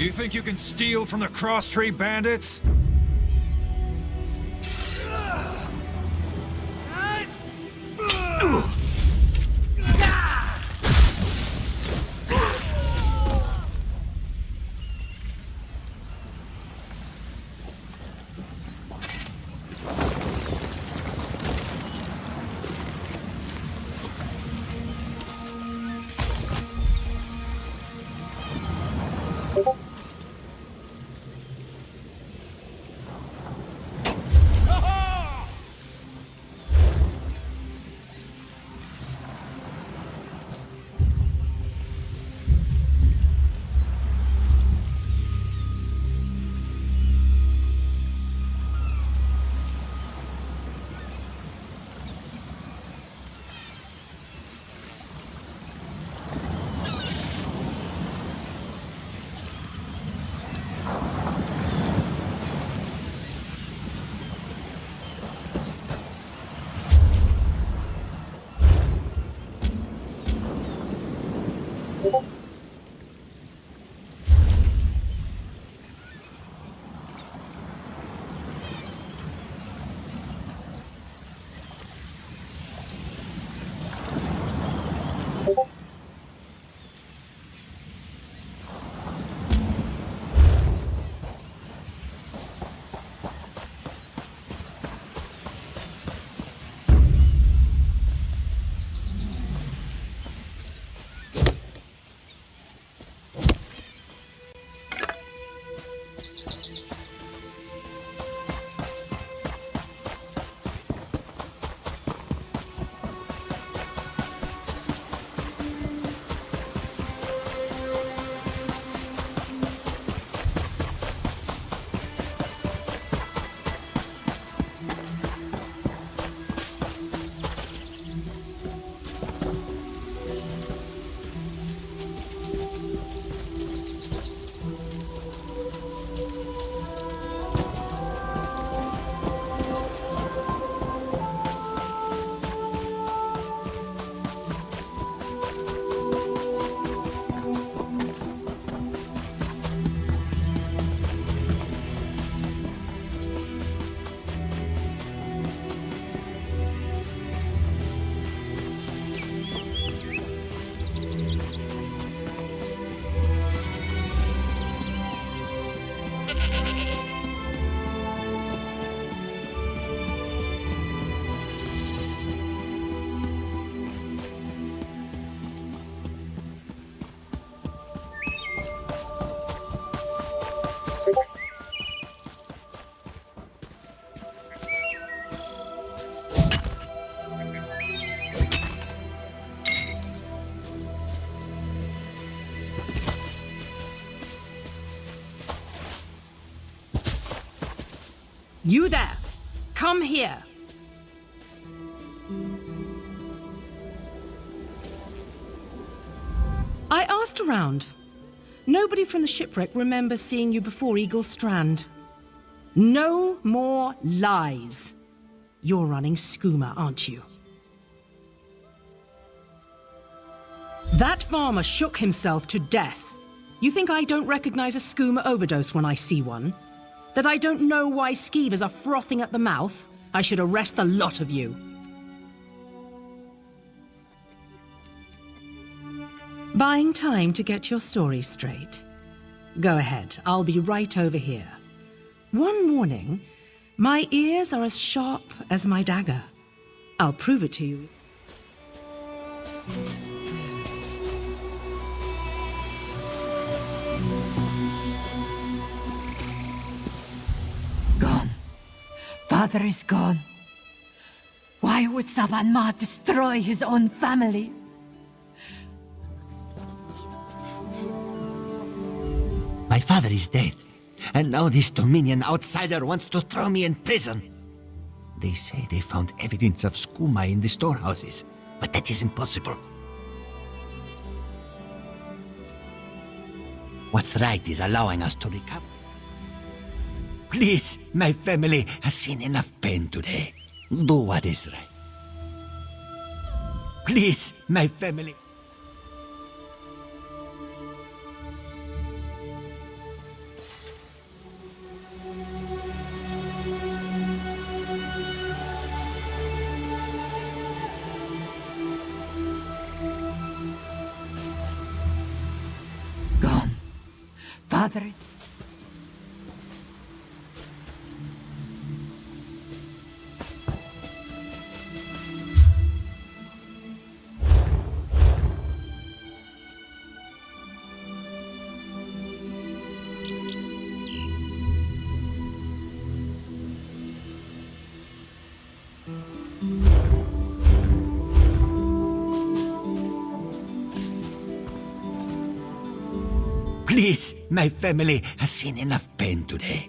You think you can steal from the cross-tree bandits? You there! Come here! I asked around. Nobody from the shipwreck remembers seeing you before Eagle Strand. No more lies. You're running skooma, aren't you? That farmer shook himself to death. You think I don't recognize a skooma overdose when I see one? That I don't know why skeevers are frothing at the mouth? I should arrest the lot of you. Buying time to get your story straight. Go ahead, I'll be right over here. One morning, my ears are as sharp as my dagger. I'll prove it to you. Gone. Father is gone. Why would Saban Ma destroy his own family? My father is dead, and now this Dominion outsider wants to throw me in prison. They say they found evidence of skooma in the storehouses, but that is impossible. What's right is allowing us to recover. Please, my family has seen enough pain today. Do what is right. Please, my family. Gone. Father is... Please, my family has seen enough pain today.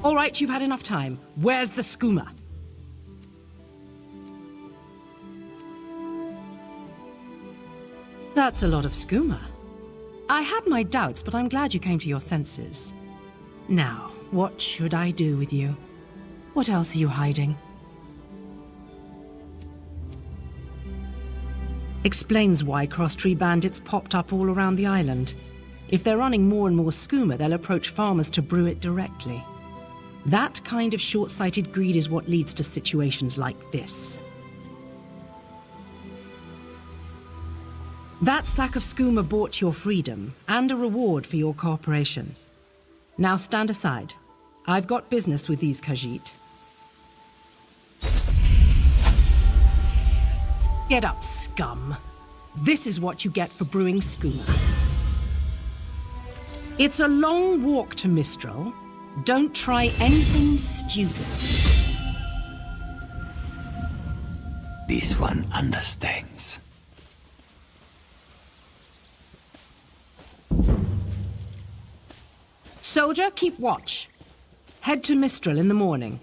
All right, you've had enough time. Where's the skooma? That's a lot of skooma. I had my doubts, but I'm glad you came to your senses. Now, what should I do with you? What else are you hiding? Explains why cross-tree bandits popped up all around the island. If they're running more and more skooma, they'll approach farmers to brew it directly. That kind of short-sighted greed is what leads to situations like this. That sack of skooma bought your freedom, and a reward for your cooperation. Now stand aside. I've got business with these Khajiit. Get up, scum. This is what you get for brewing skooma. It's a long walk to Mistral. Don't try anything stupid. This one understands. Soldier, keep watch. Head to Mistral in the morning.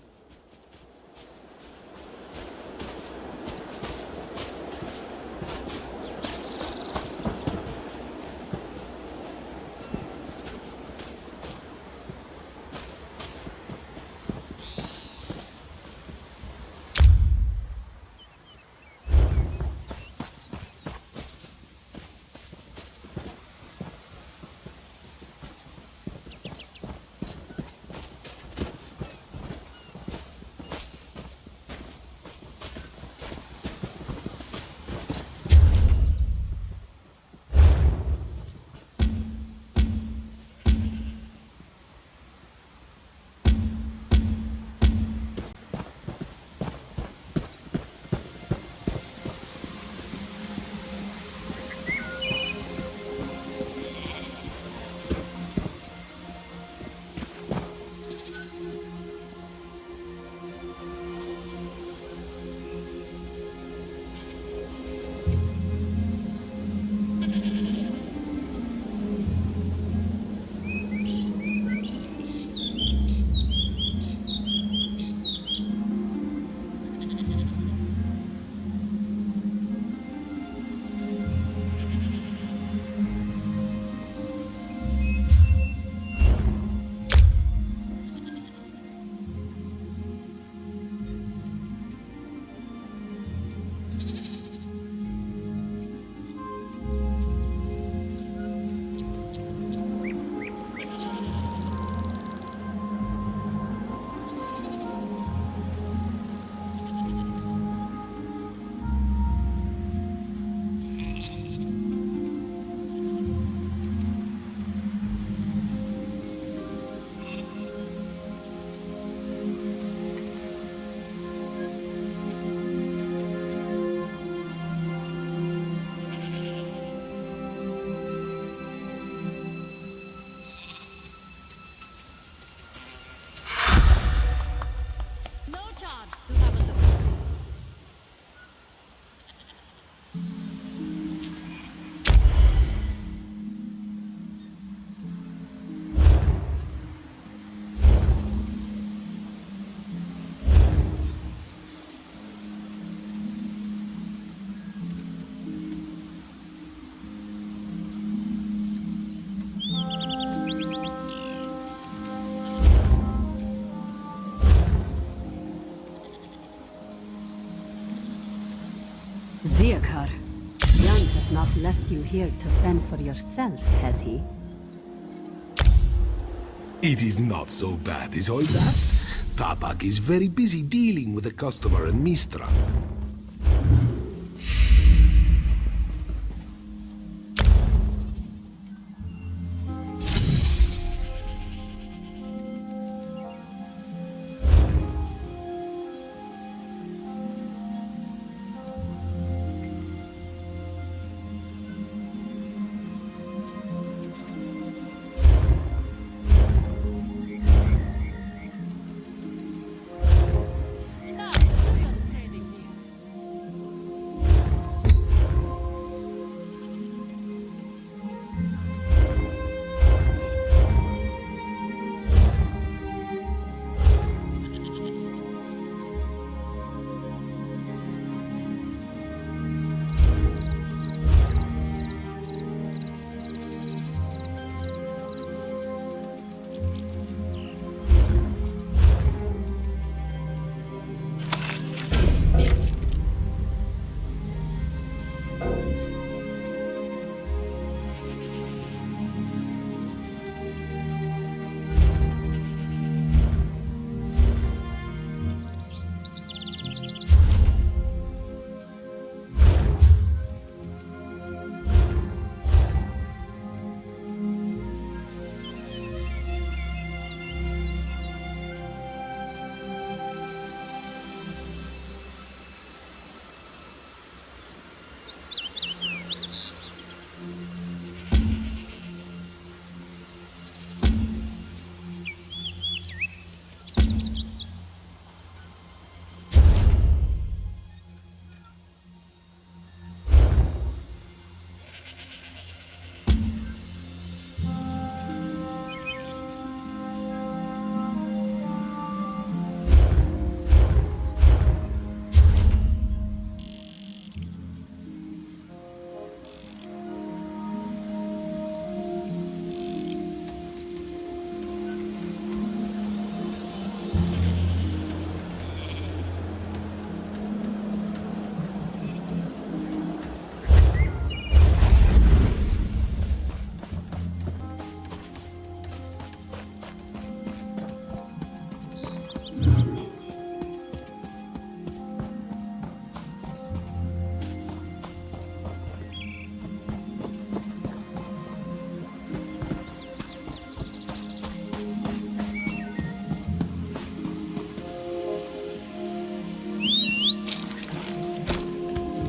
Ziakar, Jan has not left you here to fend for yourself, has he? It is not so bad, is all that? Tabak is very busy dealing with a customer in Mistra.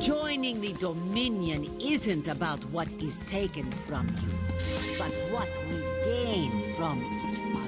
Joining the Dominion isn't about what is taken from you, but what we gain from each other.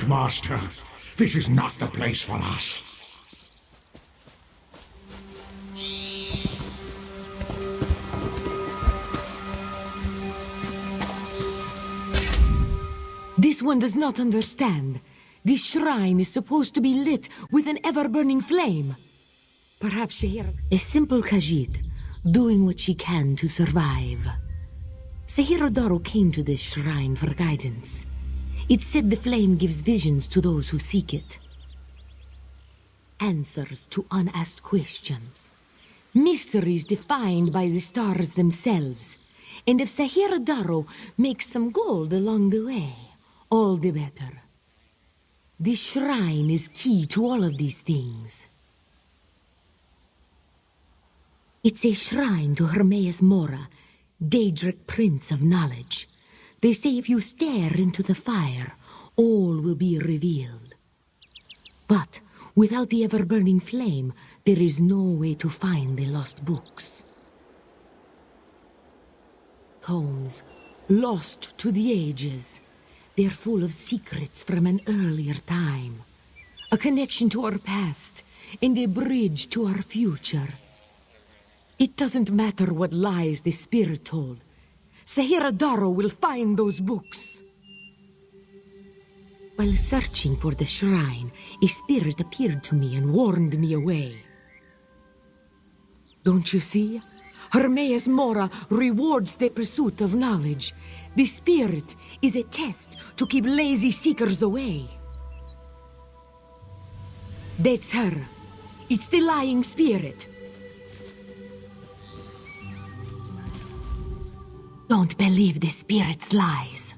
Master. This is not the place for us. This one does not understand. This shrine is supposed to be lit with an ever-burning flame. Perhaps Shahira... A simple Khajiit, doing what she can to survive. Sahirodaro came to this shrine for guidance. It said the flame gives visions to those who seek it. Answers to unasked questions. Mysteries defined by the stars themselves. And if Sahirodaro makes some gold along the way, all the better. This shrine is key to all of these things. It's a shrine to Hermaeus Mora, Daedric Prince of Knowledge. They say if you stare into the fire, all will be revealed. But without the ever-burning flame, there is no way to find the lost books. Tomes, lost to the ages. They're full of secrets from an earlier time. A connection to our past, and a bridge to our future. It doesn't matter what lies the spirit told. Sahirodaro will find those books. While searching for the shrine, a spirit appeared to me and warned me away. Don't you see? Hermaeus Mora rewards the pursuit of knowledge. The spirit is a test to keep lazy seekers away. That's her. It's the lying spirit. Don't believe the spirit's lies.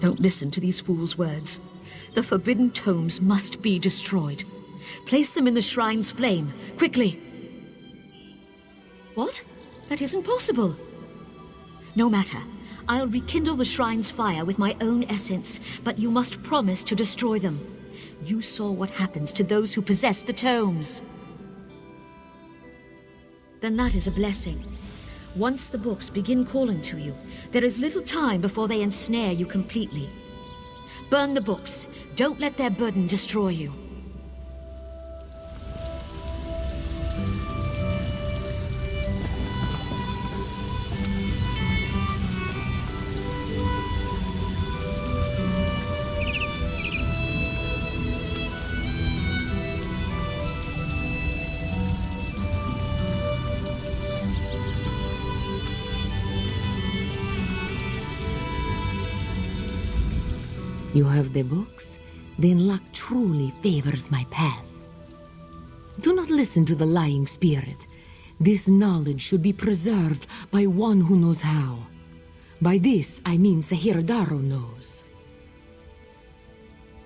Don't listen to these fools' words. The forbidden tomes must be destroyed. Place them in the shrine's flame, quickly. What? That isn't possible. No matter. I'll rekindle the shrine's fire with my own essence, but you must promise to destroy them. You saw what happens to those who possess the tomes. Then that is a blessing. Once the books begin calling to you, there is little time before they ensnare you completely. Burn the books. Don't let their burden destroy you. You have the books? Then luck truly favors my path. Do not listen to the lying spirit. This knowledge should be preserved by one who knows how. By this, I mean Sahirodaro knows.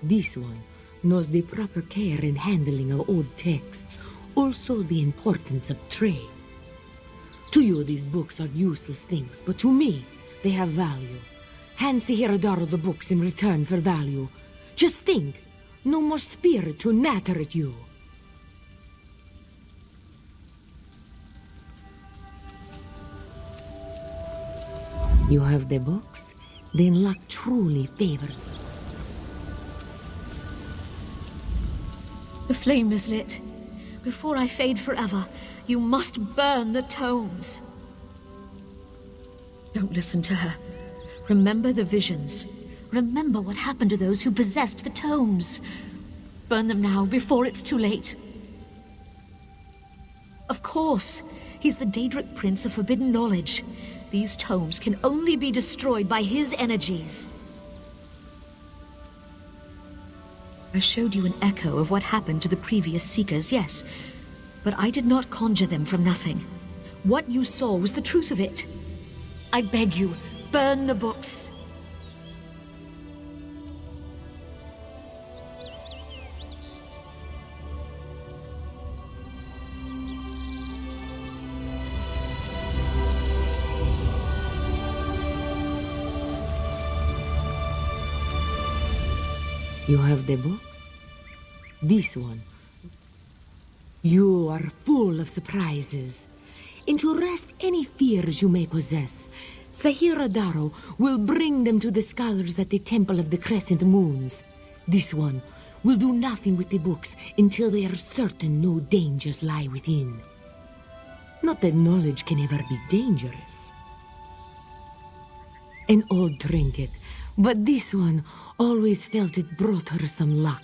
This one knows the proper care and handling of old texts, also the importance of trade. To you, these books are useless things, but to me, they have value. Hand Sahirodaro the books in return for value. Just think, no more spirit to natter at you. You have the books? Then luck truly favors them. The flame is lit. Before I fade forever, you must burn the tomes. Don't listen to her. Remember the visions. Remember what happened to those who possessed the tomes. Burn them now, before it's too late. Of course, he's the Daedric Prince of Forbidden Knowledge. These tomes can only be destroyed by his energies. I showed you an echo of what happened to the previous Seekers, yes. But I did not conjure them from nothing. What you saw was the truth of it. I beg you, burn the books. You have the books? This one. You are full of surprises. and to rest any fears you may possess, Sahira Daro will bring them to the scholars at the Temple of the Crescent Moons. This one will do nothing with the books until they are certain no dangers lie within. Not that knowledge can ever be dangerous. An old trinket, but this one always felt it brought her some luck.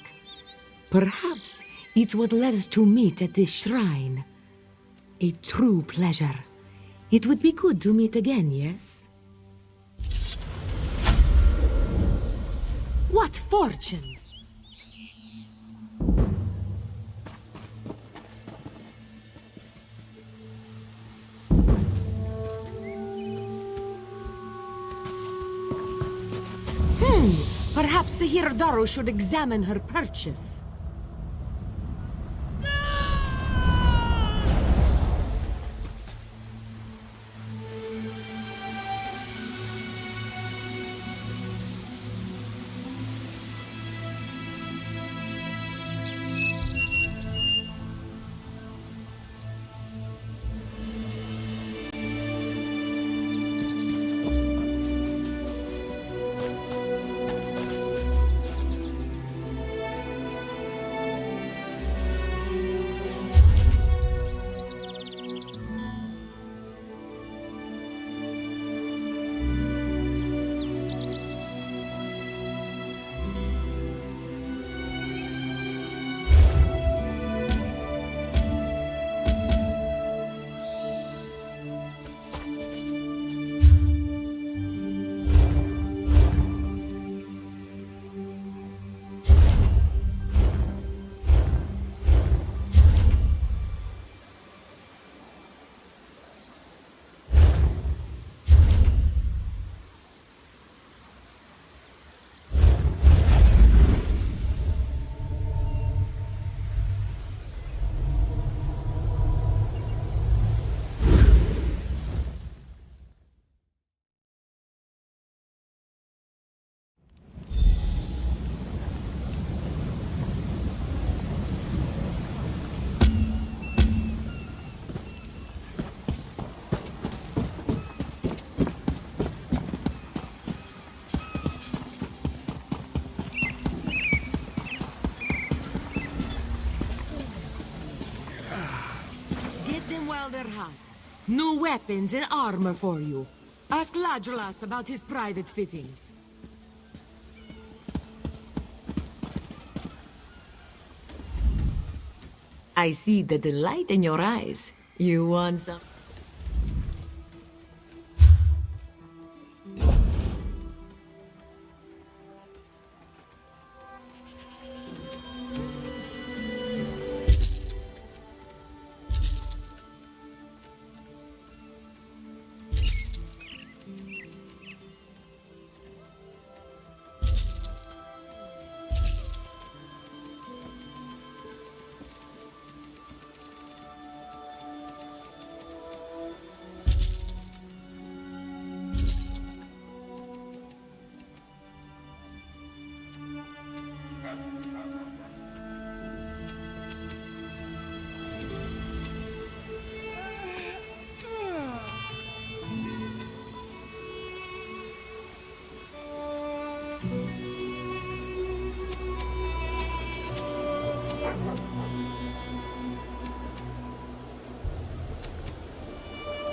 Perhaps it's what led us to meet at this shrine. A true pleasure. It would be good to meet again, yes? What fortune! Perhaps Sahir Daro should examine her purchase. While they're hot. New weapons and armor for you. Ask Ladrolas about his private fittings. I see the delight in your eyes. You want some?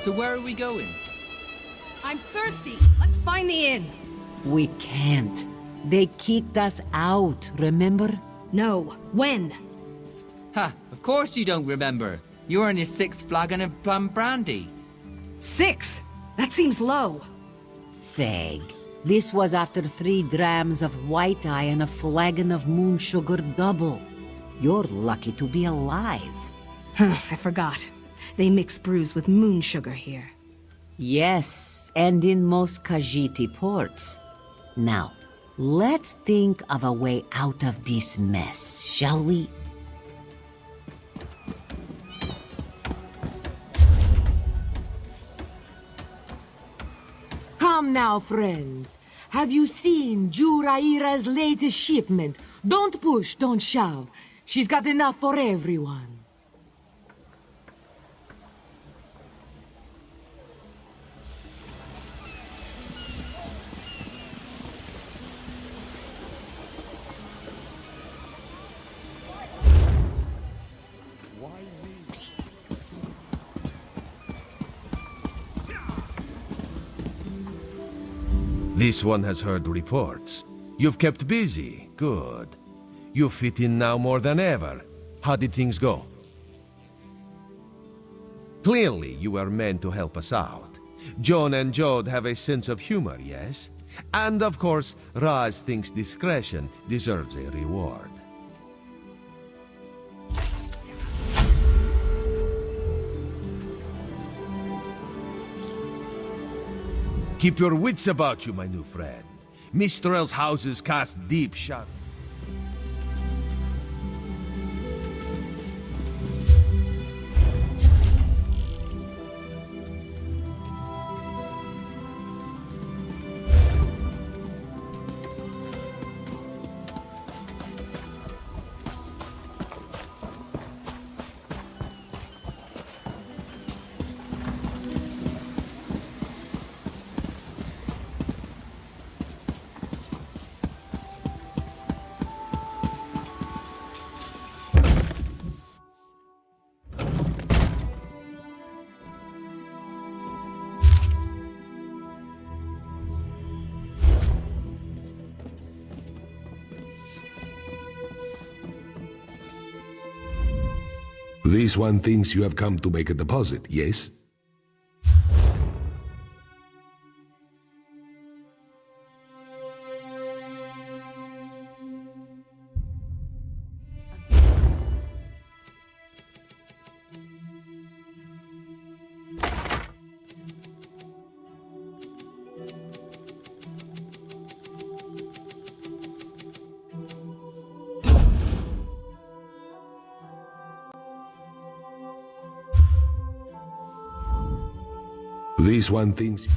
So where are we going? I'm thirsty. Let's find the inn. We can't. They kicked us out, remember? No. When? Ha! Of course you don't remember. You were on your 6th flagon of plum brandy. 6? That seems low. Fag. This was after 3 drams of white eye and a flagon of moon sugar double. You're lucky to be alive. I forgot. They mix brews with moon sugar here. Yes, and in most Khajiit ports. Now, let's think of a way out of this mess, shall we? Come now, friends. Have you seen Juraira's latest shipment? Don't push, don't shove. She's got enough for everyone. This one has heard reports. You've kept busy. Good. You fit in now more than ever. How did things go? Clearly, you were meant to help us out. Joan and Jode have a sense of humor, yes? And of course, Raz thinks discretion deserves a reward. Keep your wits about you, my new friend. Mistral's houses cast deep shadows. This one thinks you have come to make a deposit, yes? This one thinks...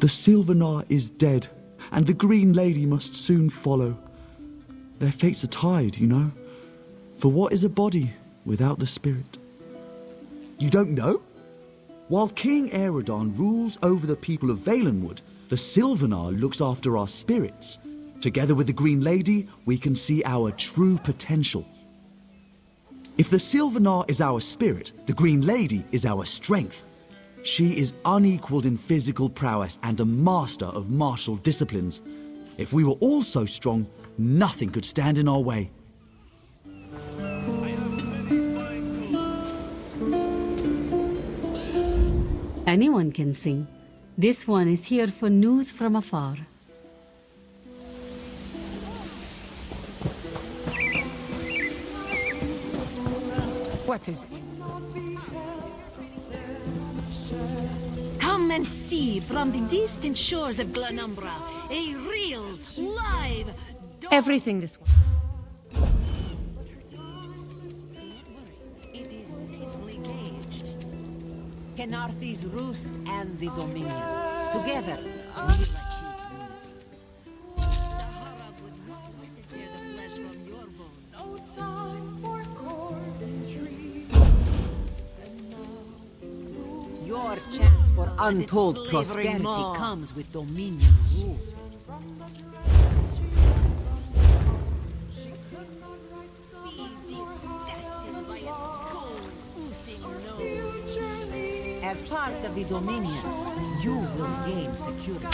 The Sylvanar is dead, and the Green Lady must soon follow. Their fates are tied, you know. For what is a body without the spirit? You don't know? While King Aerodon rules over the people of Valenwood, the Sylvanar looks after our spirits. Together with the Green Lady, we can see our true potential. If the Sylvanar is our spirit, the Green Lady is our strength. She is unequaled in physical prowess and a master of martial disciplines. If we were all so strong, nothing could stand in our way. Anyone can sing. This one is here for news from afar. What is it? Come and see from the distant shores of Glanumbra a real, live... Everything this way. It is safely caged. Kenarthi's roost and the Dominion. Together, we'll achieve unity. Sahara would not want to tear the flesh from your bones. No time for cord and tree. Your chance for untold slavery prosperity more. comes with Dominion rule. As part of the Dominion, you will gain security.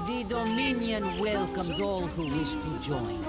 The Dominion welcomes all who wish to join.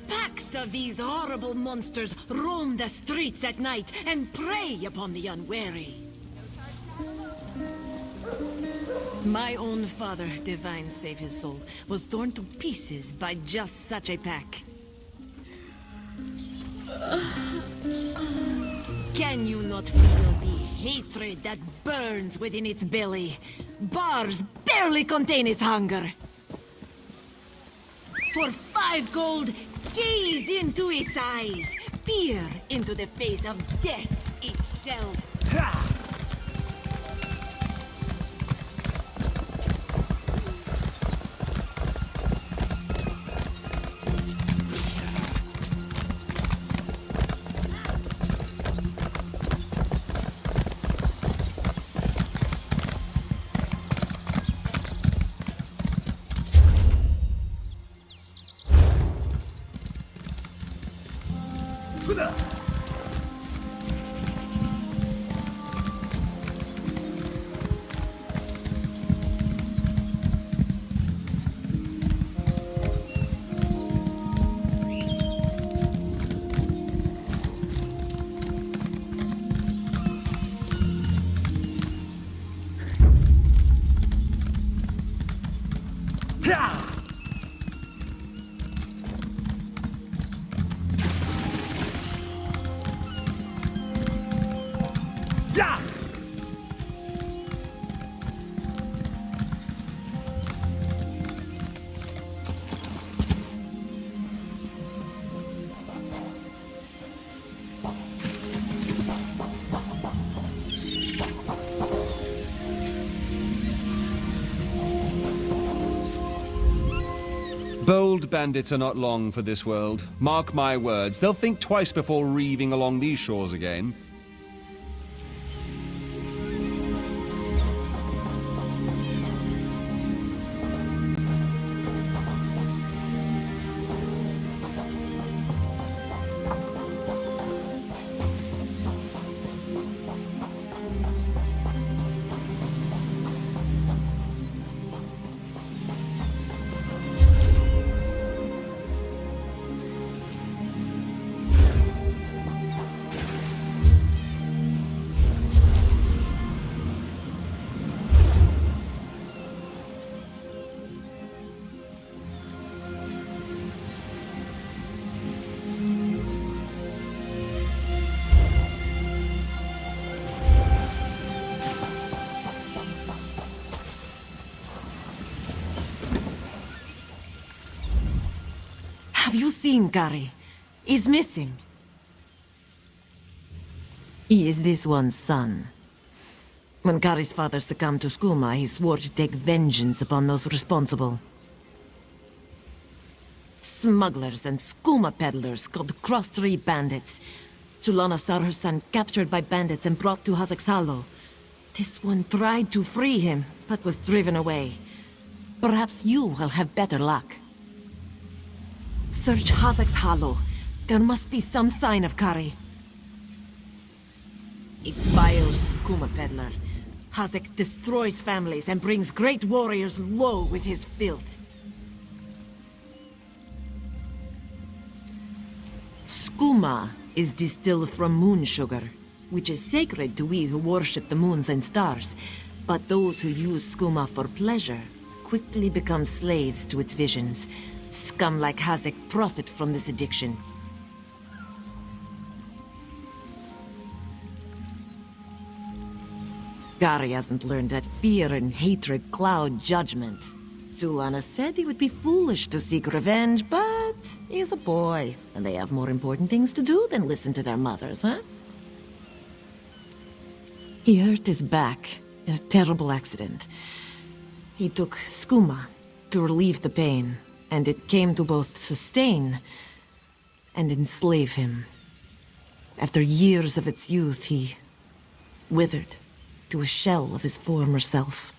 Packs of these horrible monsters roam the streets at night and prey upon the unwary. My own father, divine save his soul, was torn to pieces by just such a pack. Can you not feel the hatred that burns within its belly? Bars barely contain its hunger. For 5 gold, gaze into its eyes. Peer into the face of death itself. Bold bandits are not long for this world. Mark my words, they'll think twice before reaving along these shores again. seen Kari. He's missing. He is this one's son. When Kari's father succumbed to skooma, he swore to take vengeance upon those responsible. Smugglers and skooma peddlers called cross-tree bandits. Sulana saw her son captured by bandits and brought to Hazak's Hollow. This one tried to free him, but was driven away. Perhaps you will have better luck. Search Hazak's Hollow. There must be some sign of Kari. A vile skooma peddler. Hazak destroys families and brings great warriors low with his filth. Skooma is distilled from moon sugar, which is sacred to we who worship the moons and stars. But those who use skooma for pleasure quickly become slaves to its visions. Scum like Hazak profit from this addiction. Kari hasn't learned that fear and hatred cloud judgment. Zulana said he would be foolish to seek revenge, but he's a boy, and they have more important things to do than listen to their mothers, huh? He hurt his back in a terrible accident. He took skooma to relieve the pain, and it came to both sustain and enslave him. After years of its youth, he withered to a shell of his former self.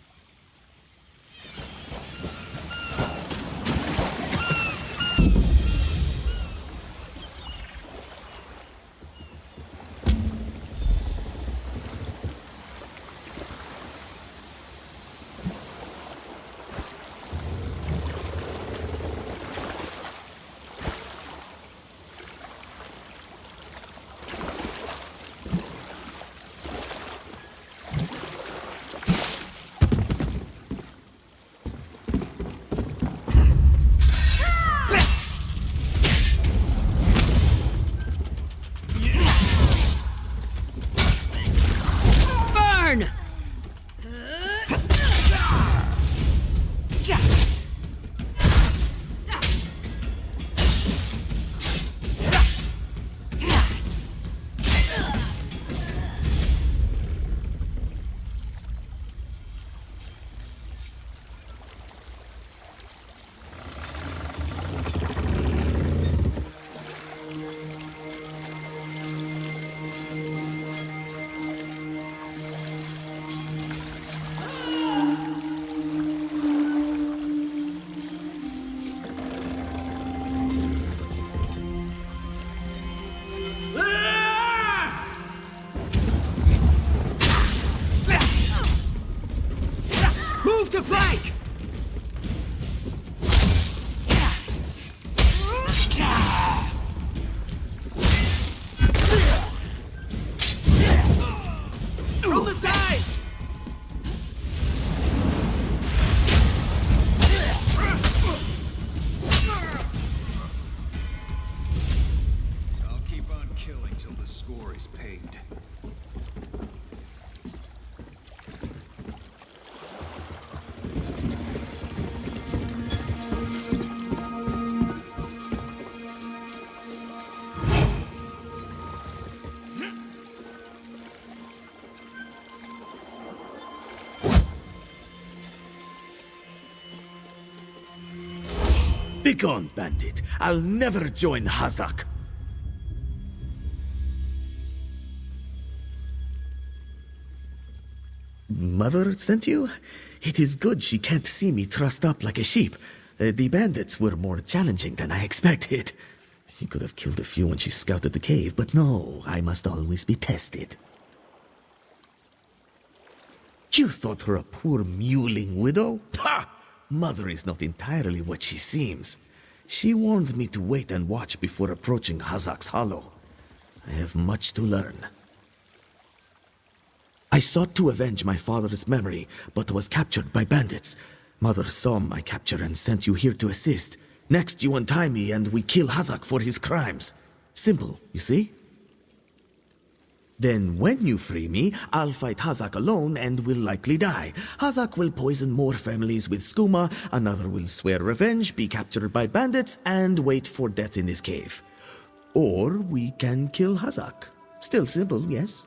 To flank! On the sides! I'll keep on killing till the score is paid. Begone, bandit! I'll never join Hazak! Mother sent you? It is good she can't see me trussed up like a sheep. The bandits were more challenging than I expected. She could have killed a few when she scouted the cave, but no, I must always be tested. You thought her a poor mewling widow? Pah! Mother is not entirely what she seems. She warned me to wait and watch before approaching Hazak's Hollow. I have much to learn. I sought to avenge my father's memory, but was captured by bandits. Mother saw my capture and sent you here to assist. Next, you untie me and we kill Hazak for his crimes. Simple, you see? Then when you free me, I'll fight Hazak alone and will likely die. Hazak will poison more families with skooma, another will swear revenge, be captured by bandits, and wait for death in this cave. Or we can kill Hazak. Still simple, yes?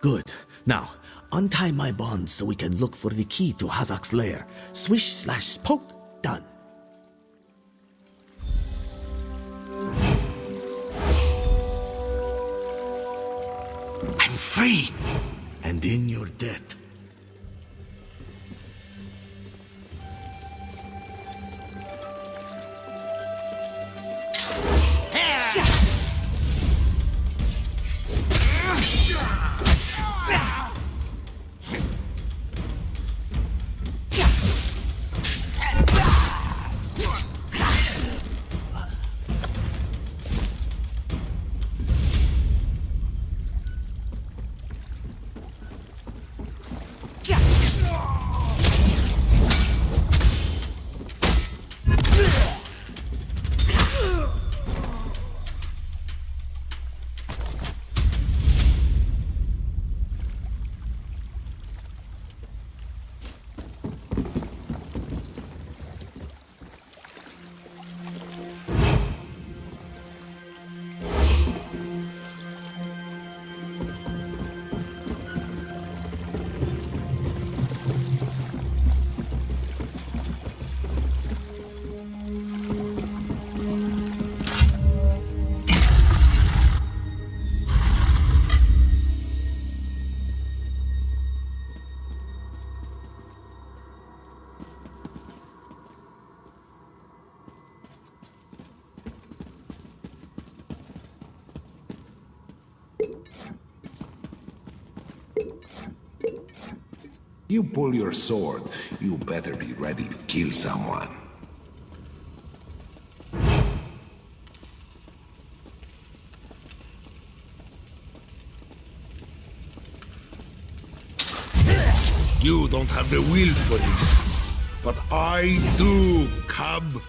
Good. Now, untie my bonds so we can look for the key to Hazak's lair. Swish/poke, done. I'm free! And in your debt. You pull your sword, you better be ready to kill someone. You don't have the will for this, but I do, cub.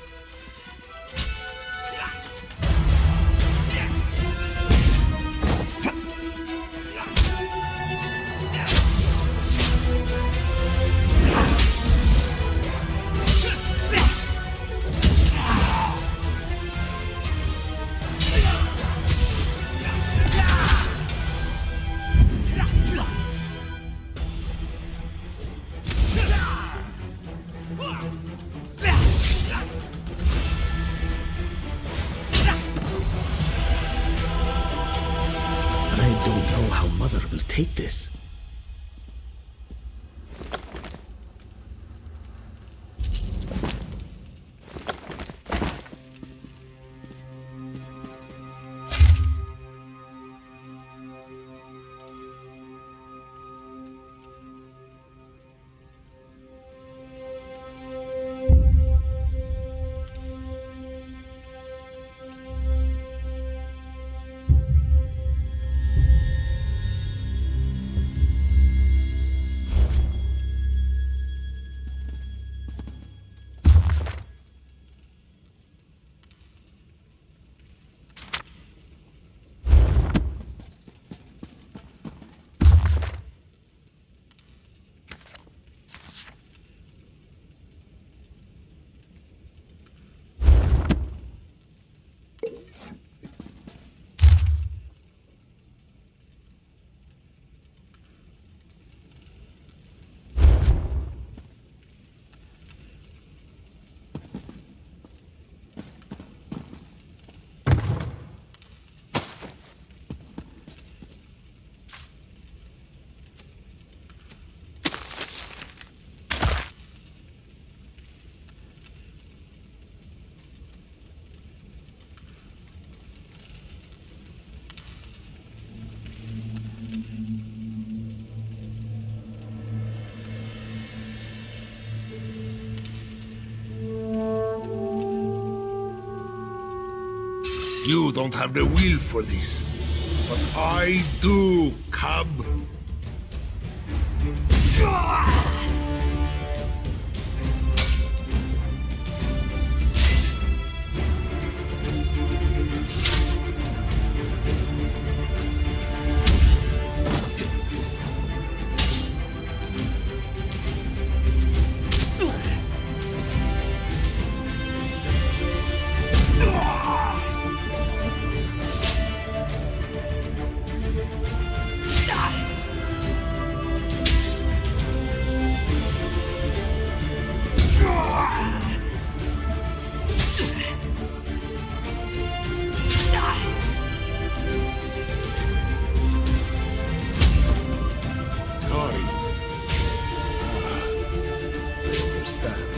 I don't know how Mother will take this. You don't have the will for this, but I do, cub. Kari. I understand.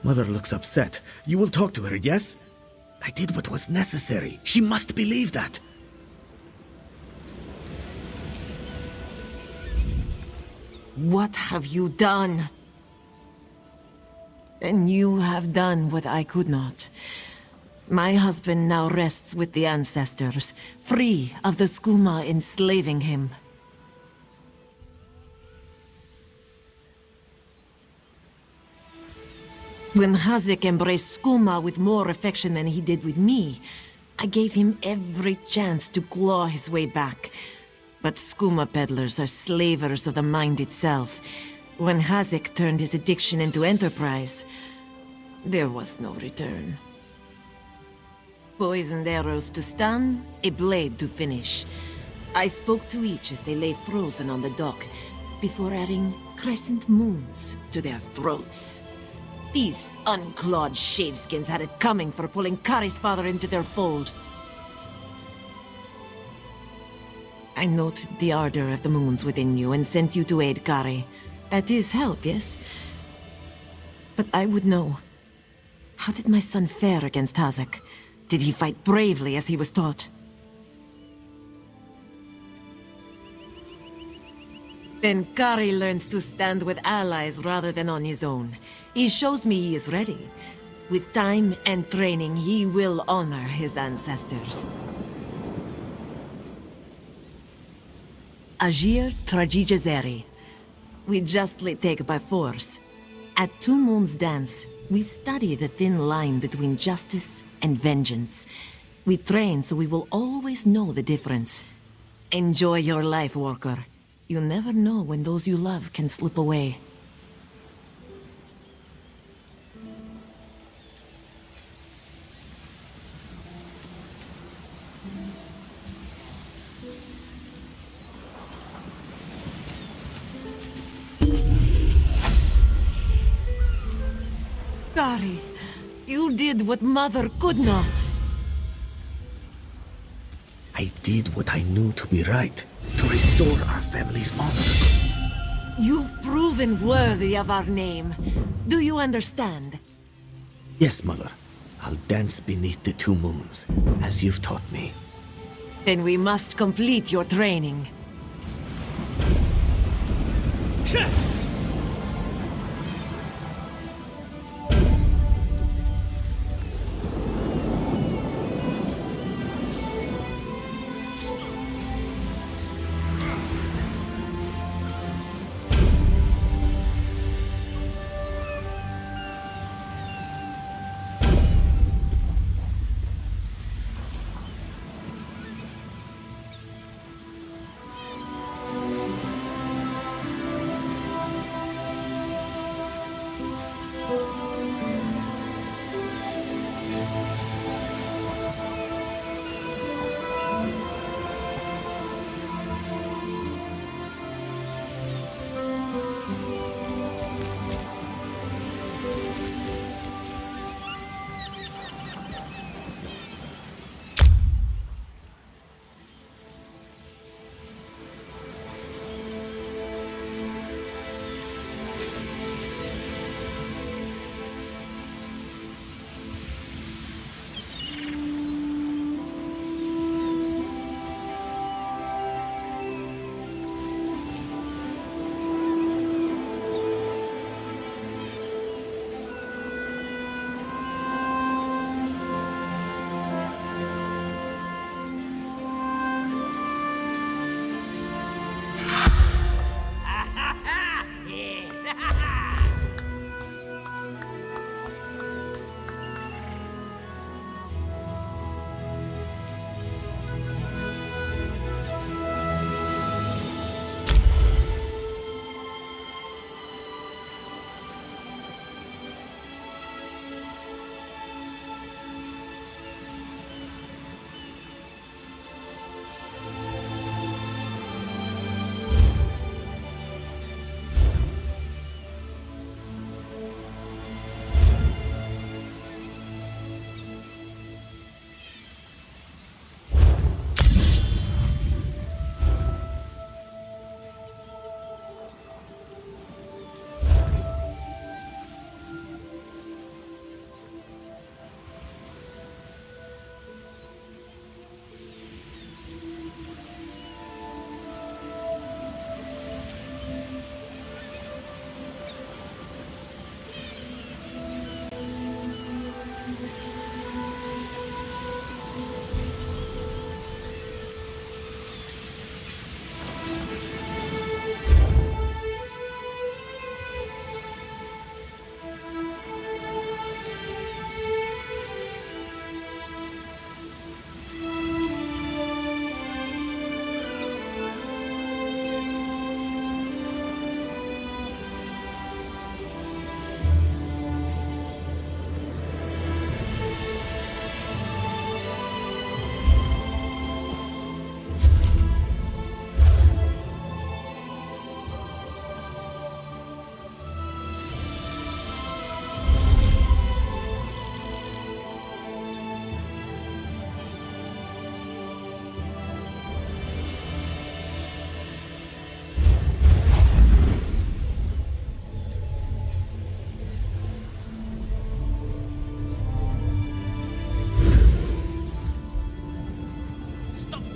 Mother looks upset. You will talk to her, yes? I did what was necessary. She must believe that. What have you done? And you have done what I could not. My husband now rests with the ancestors, free of the skooma enslaving him. When Hazik embraced skooma with more affection than he did with me, I gave him every chance to claw his way back. But skooma peddlers are slavers of the mind itself. When Hazik turned his addiction into enterprise, there was no return. Poisoned arrows to stun, a blade to finish. I spoke to each as they lay frozen on the dock, before adding crescent moons to their throats. These unclawed shaveskins had it coming for pulling Kari's father into their fold. I noted the ardor of the moons within you and sent you to aid Kari. That is help, yes? But I would know. How did my son fare against Hazik? Did he fight bravely as he was taught? Then Kari learns to stand with allies rather than on his own. He shows me he is ready. With time and training, he will honor his ancestors. Agir Tragijazeri. We justly take by force. At Two Moons Dance, we study the thin line between justice and vengeance. We train so we will always know the difference. Enjoy your life, Walker. You never know when those you love can slip away. Gary, you did what Mother could not. I did what I knew to be right, to restore our family's honor. You've proven worthy of our name. Do you understand? Yes, Mother. I'll dance beneath the two moons, as you've taught me. Then we must complete your training.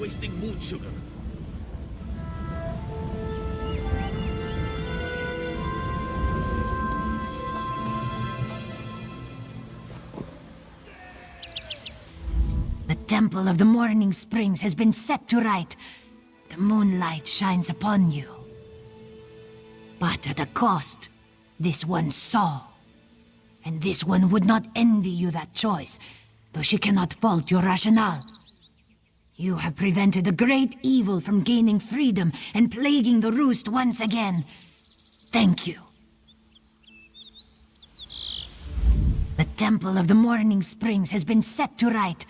wasting moon sugar. The Temple of the Morning Springs has been set to right. The moonlight shines upon you. But at a cost. This one saw. And this one would not envy you that choice, though she cannot fault your rationale. You have prevented the great evil from gaining freedom and plaguing the roost once again. Thank you. The Temple of the Morning Springs has been set to right.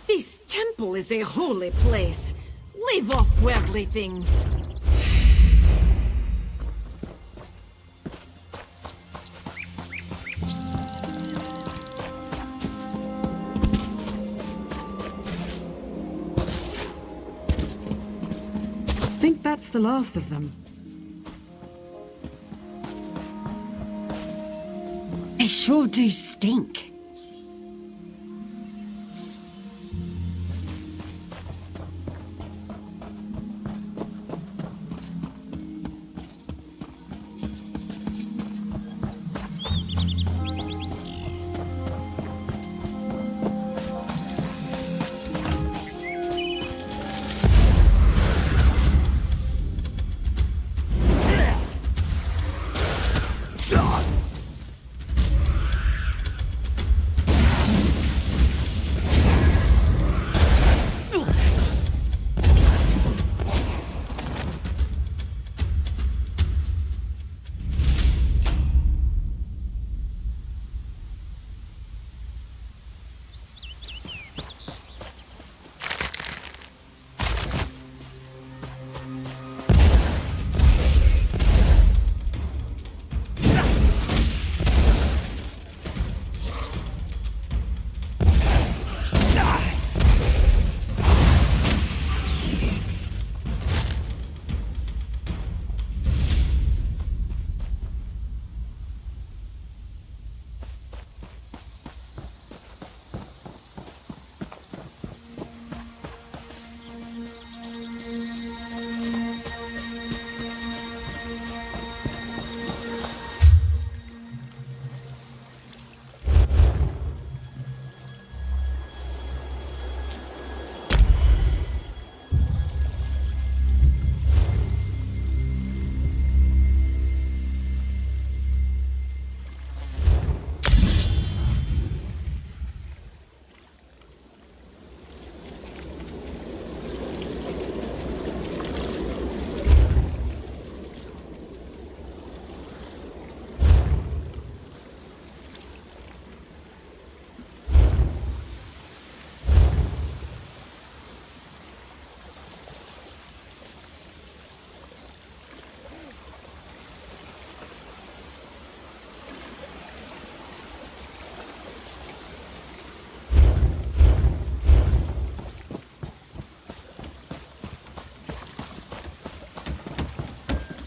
This temple is a holy place. Leave off worldly things. I think that's the last of them. They sure do stink.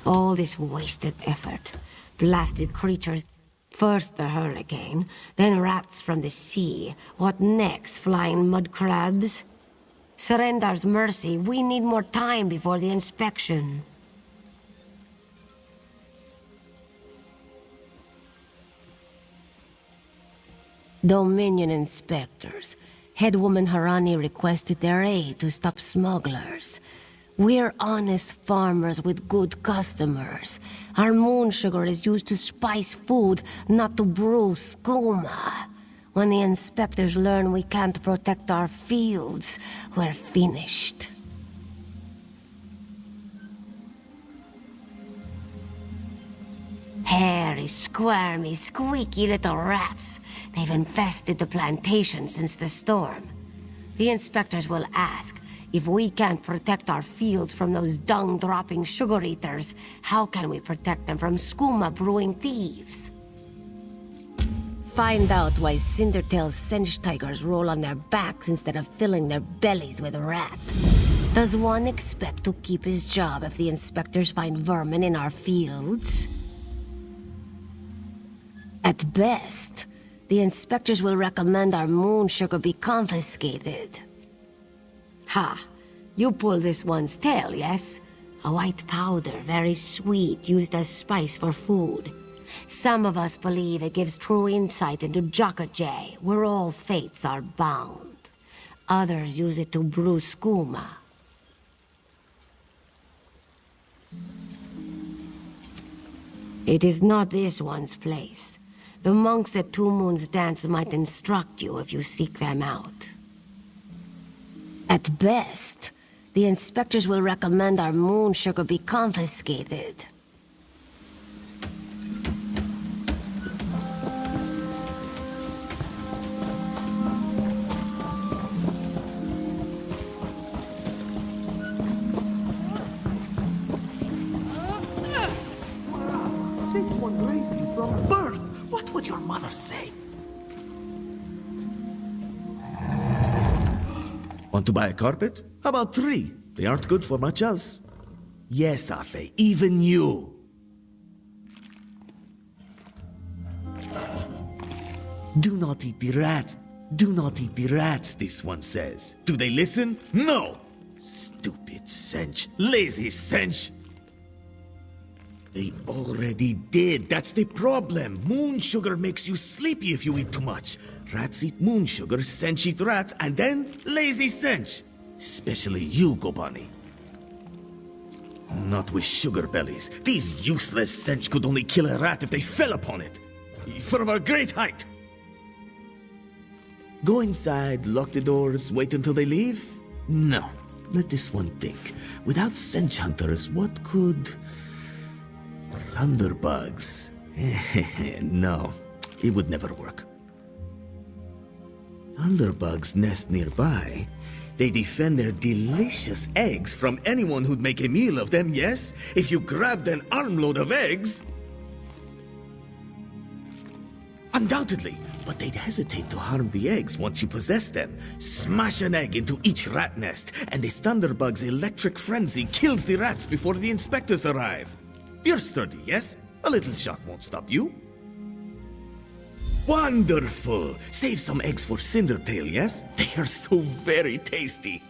All this wasted effort. Blasted creatures. First the hurricane, then rats from the sea. What next? Flying mud crabs? Surrender's mercy. We need more time before the inspection. Dominion inspectors. Headwoman Harani requested their aid to stop smugglers. We're honest farmers with good customers. Our moon sugar is used to spice food, not to brew skooma. When the inspectors learn we can't protect our fields, we're finished. Hairy, squirmy, squeaky little rats. They've infested the plantation since the storm. The inspectors will ask, if we can't protect our fields from those dung-dropping sugar eaters, how can we protect them from skooma brewing thieves? find out why Cindertail's Sench tigers roll on their backs instead of filling their bellies with rat. Does one expect to keep his job if the inspectors find vermin in our fields? At best, the inspectors will recommend our moon sugar be confiscated. Ha! You pull this one's tail, yes? A white powder, very sweet, used as spice for food. Some of us believe it gives true insight into Jokajay, where all fates are bound. Others use it to brew skooma. It is not this one's place. The monks at Two Moons Dance might instruct you if you seek them out. At best, the inspectors will recommend our moon sugar be confiscated. From birth, what would your mother say? Want to buy a carpet? How about 3? They aren't good for much else. Yes, Afe, even you. Do not eat the rats. Do not eat the rats, this one says. Do they listen? No! Stupid Sench. Lazy Sench. They already did. That's the problem. Moon sugar makes you sleepy if you eat too much. Rats eat moon sugar, Sench eat rats, and then lazy Sench. Especially you, Gobani. Not with sugar bellies. These useless Sench could only kill a rat if they fell upon it. From a great height. Go inside, lock the doors, wait until they leave? No. Let this one think. Without Sench hunters, what could... Thunderbugs. No, it would never work. Thunderbugs nest nearby. They defend their delicious eggs from anyone who'd make a meal of them, yes? If you grabbed an armload of eggs... Undoubtedly, but they'd hesitate to harm the eggs once you possess them. Smash an egg into each rat nest, and the Thunderbug's electric frenzy kills the rats before the inspectors arrive. You're sturdy, yes? A little shock won't stop you. Wonderful! Save some eggs for Cindertail, yes? They are so very tasty.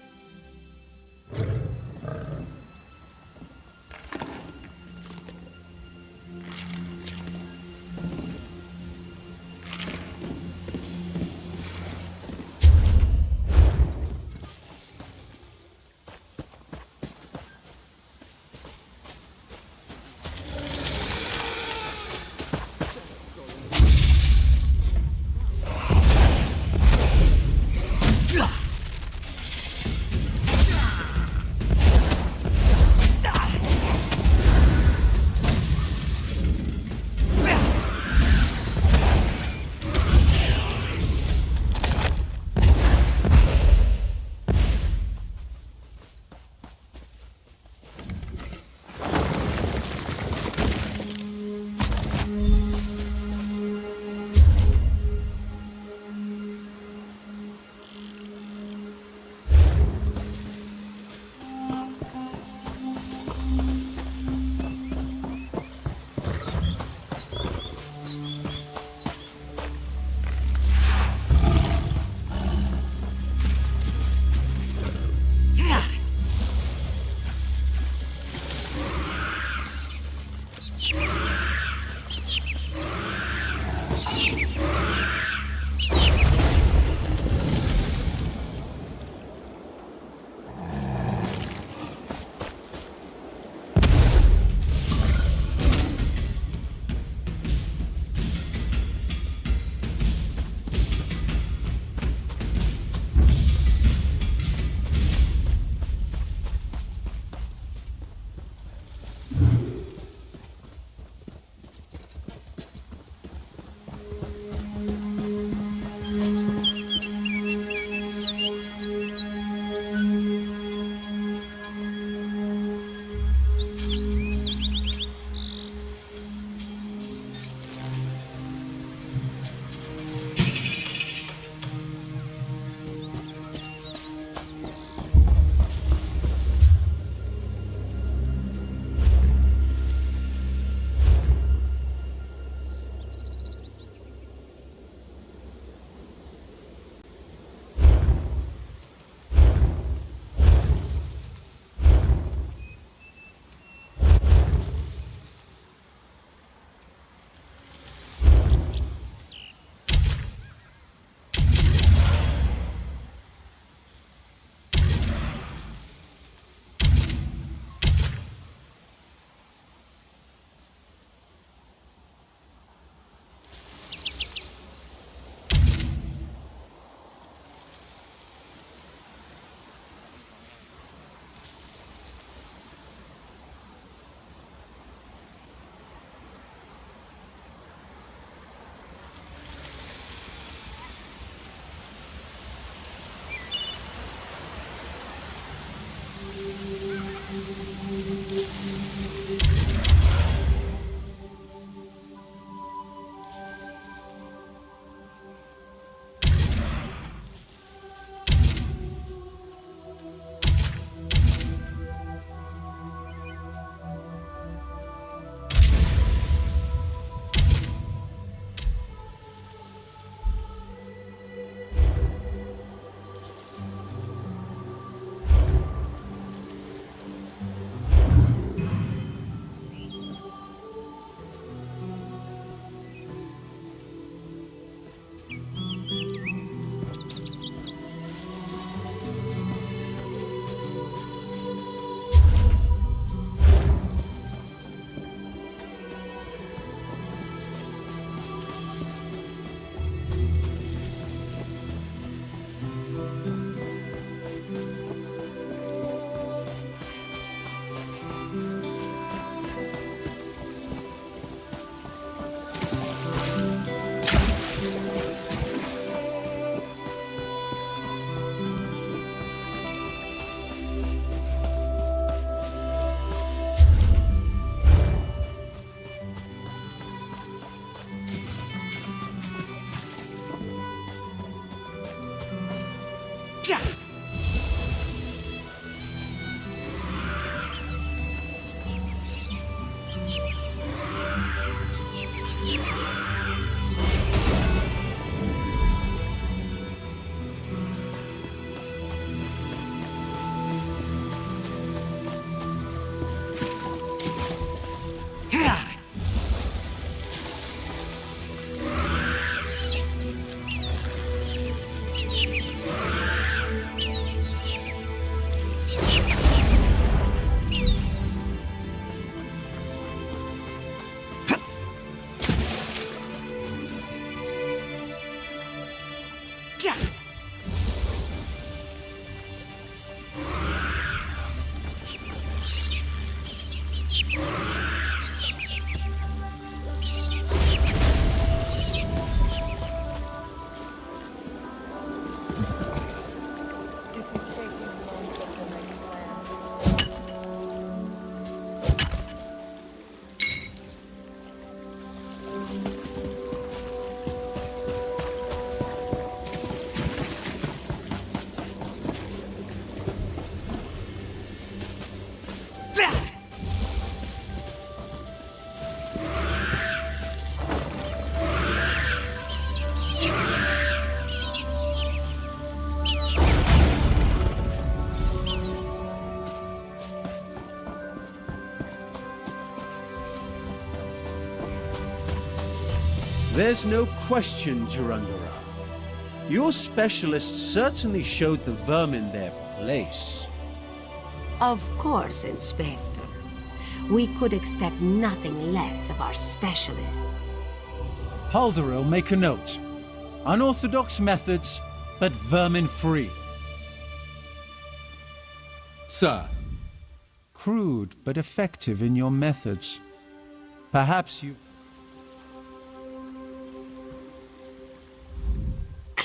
There's no question, Durandara. Your specialist certainly showed the vermin their place. Of course, Inspector. We could expect nothing less of our specialists. Halderil, make a note. Unorthodox methods, but vermin-free. Sir. Crude, but effective in your methods. Perhaps you...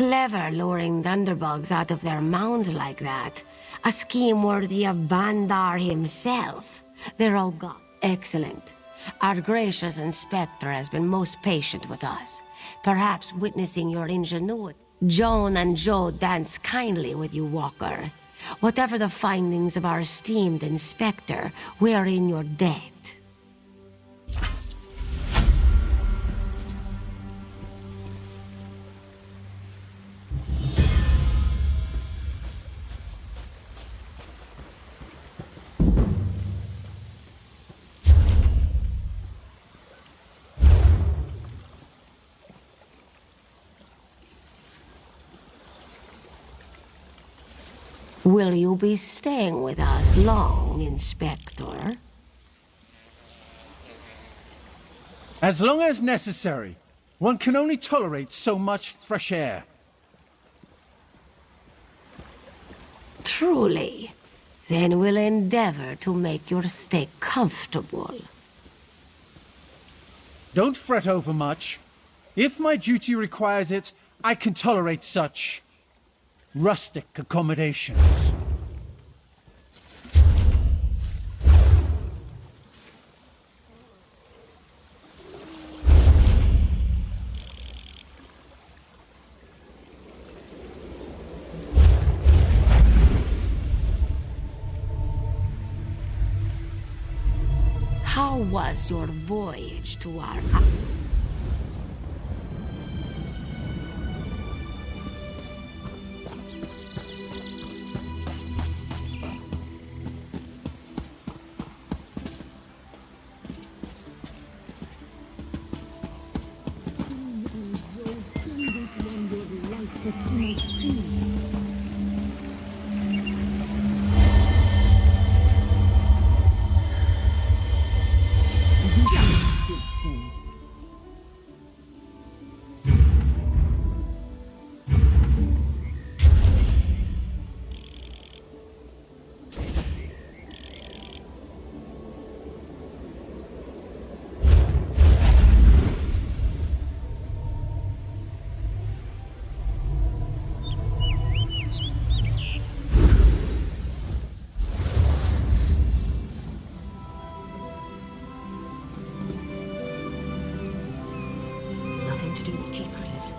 Clever luring thunderbugs out of their mounds like that. A scheme worthy of Bandar himself. They're all gone. Excellent. Our gracious Inspector has been most patient with us. Perhaps witnessing your ingenuity. Joan and Joe dance kindly with you, Walker. Whatever the findings of our esteemed Inspector, we are in your debt. Will you be staying with us long, Inspector? As long as necessary. One can only tolerate so much fresh air. Truly. Then we'll endeavor to make your stay comfortable. Don't fret over much. If my duty requires it, I can tolerate such rustic accommodations. How was your voyage to our... Nothing to do but keep at it.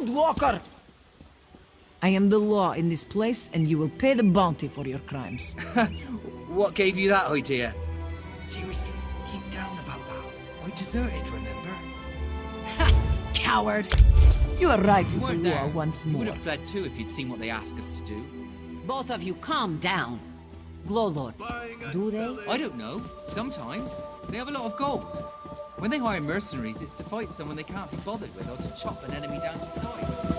Walker! I am the law in this place, and you will pay the bounty for your crimes. What gave you that idea? Seriously, keep down about that. I deserted, remember? Coward! You are right You with weren't the law there. once You more. would have fled too if you'd seen what they asked us to do. Both of you calm down. Glowlord, do they? I don't know. Sometimes. They have a lot of gold. When they hire mercenaries, it's to fight someone they can't be bothered with or to chop an enemy down to size.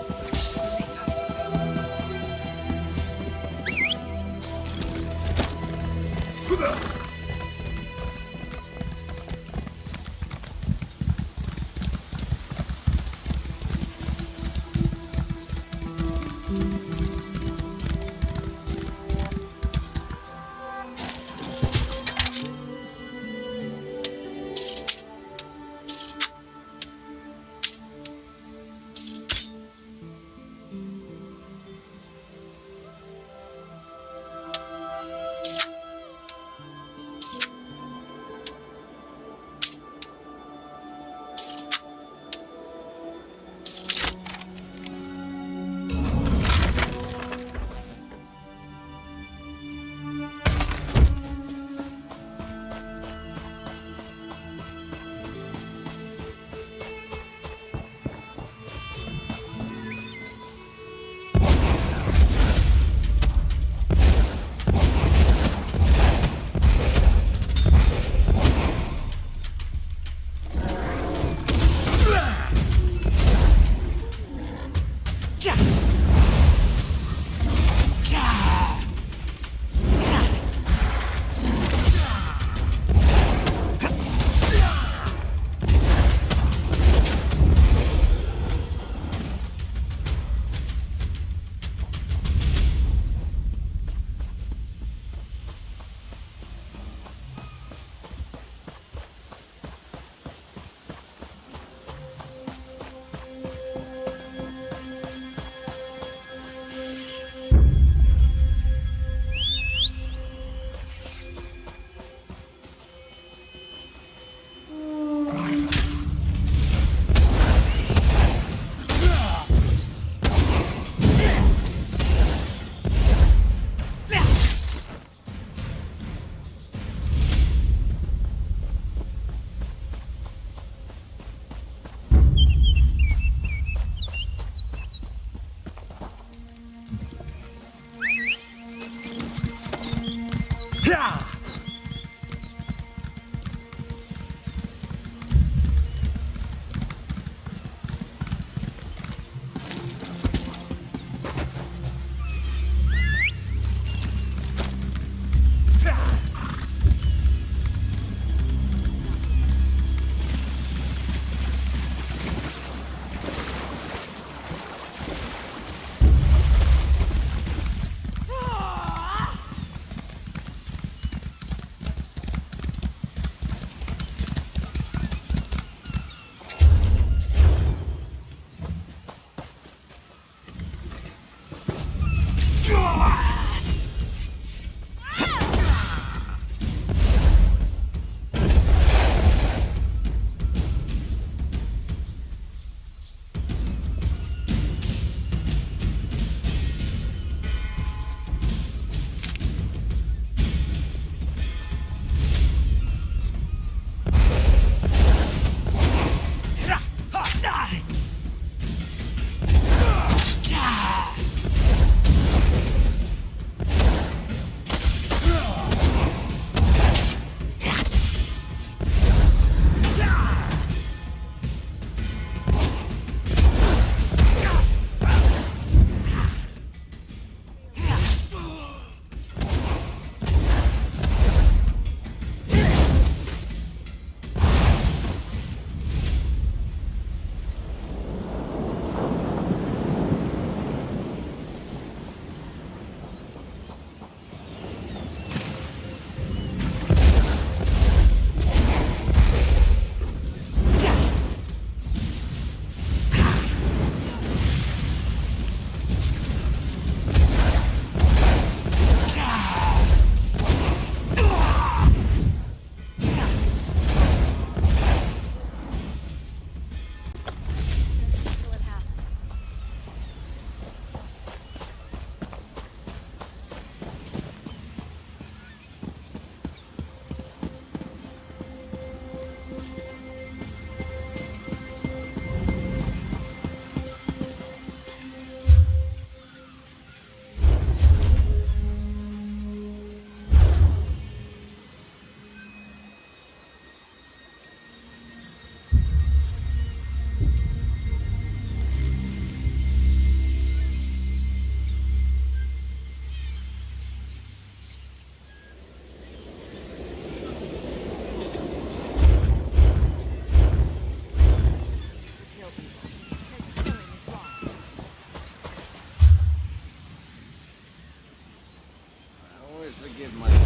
forgive my sins,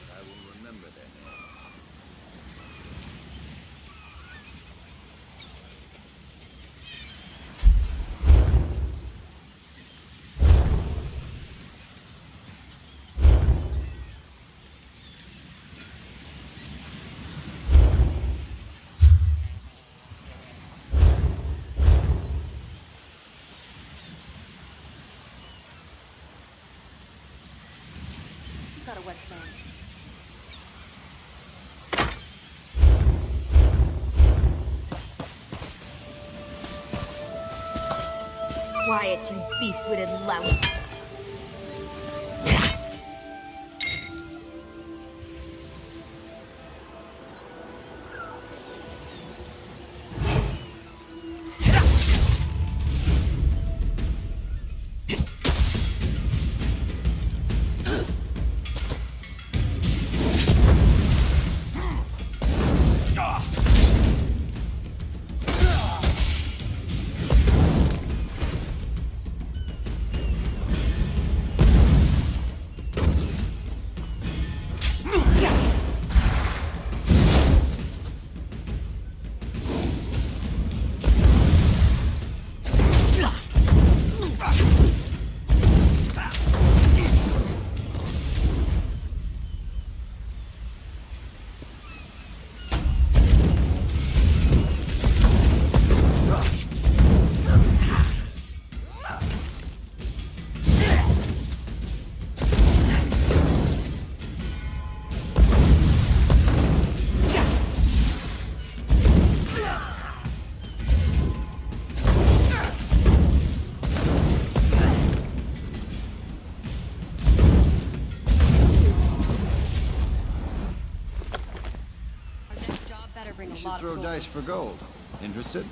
but I will remember their names. Got a wet sand. Quiet, you beef-witted louse. You should throw dice for gold. Interested?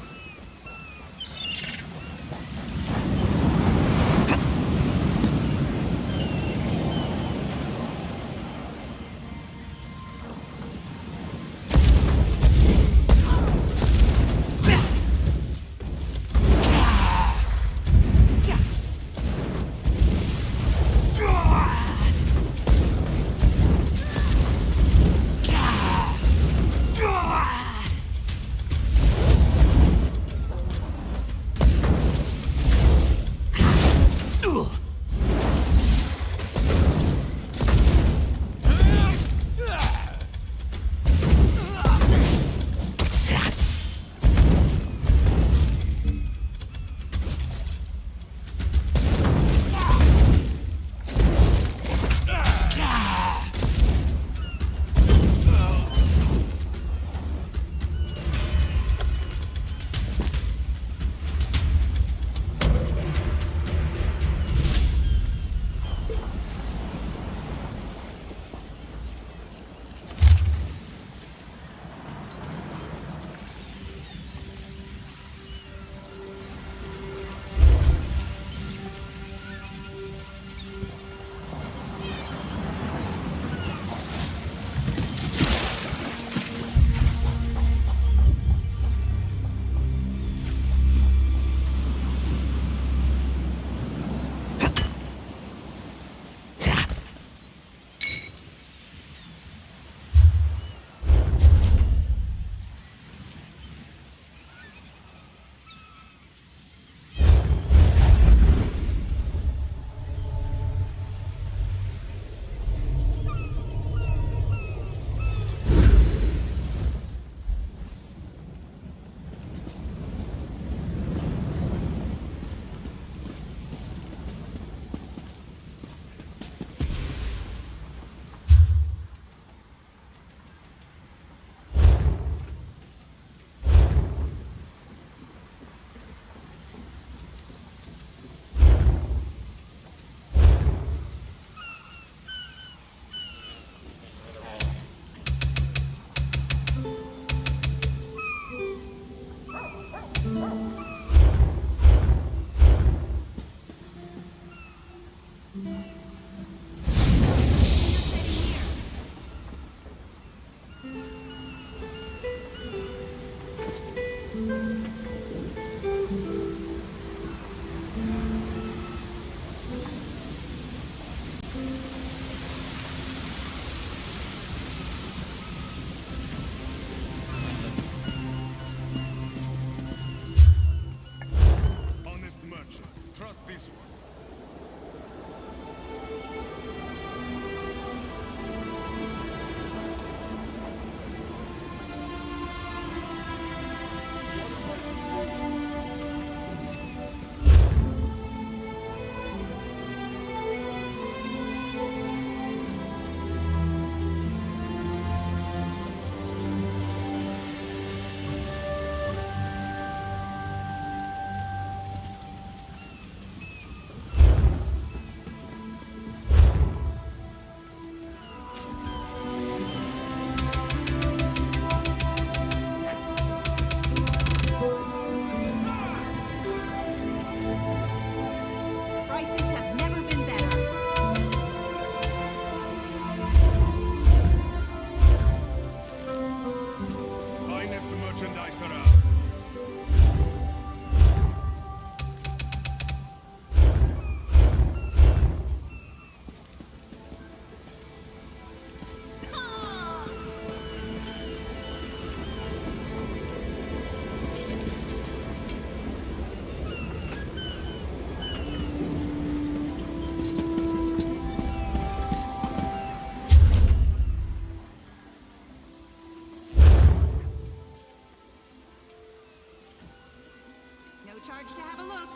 this one. Prices have never been better. Finest merchandise around. No charge to have a look.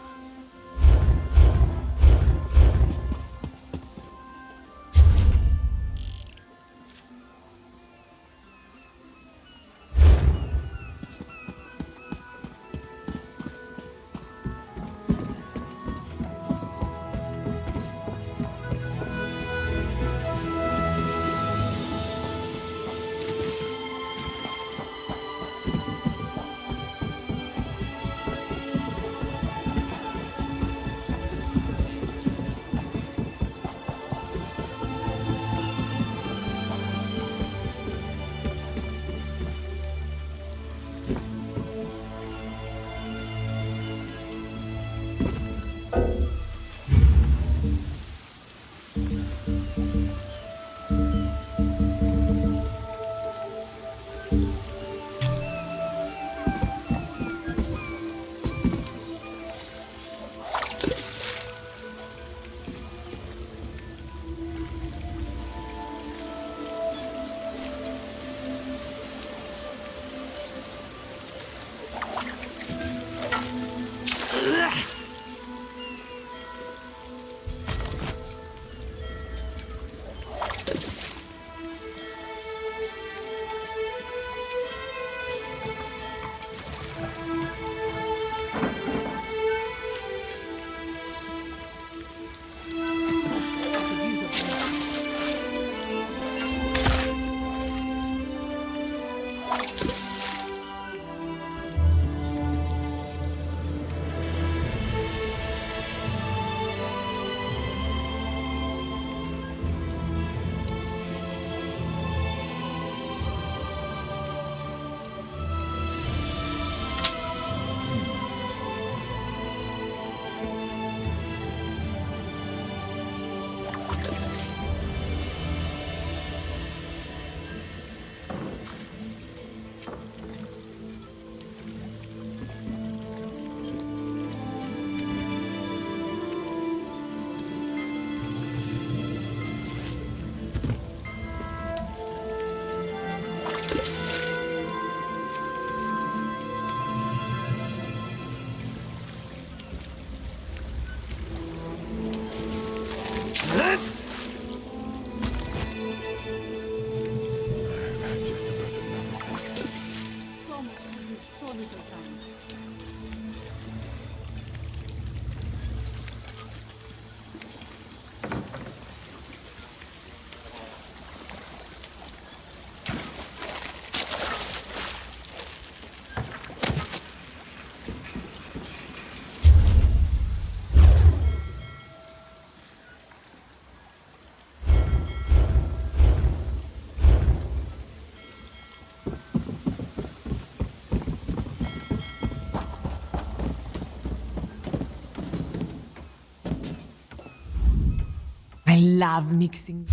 I love mixing.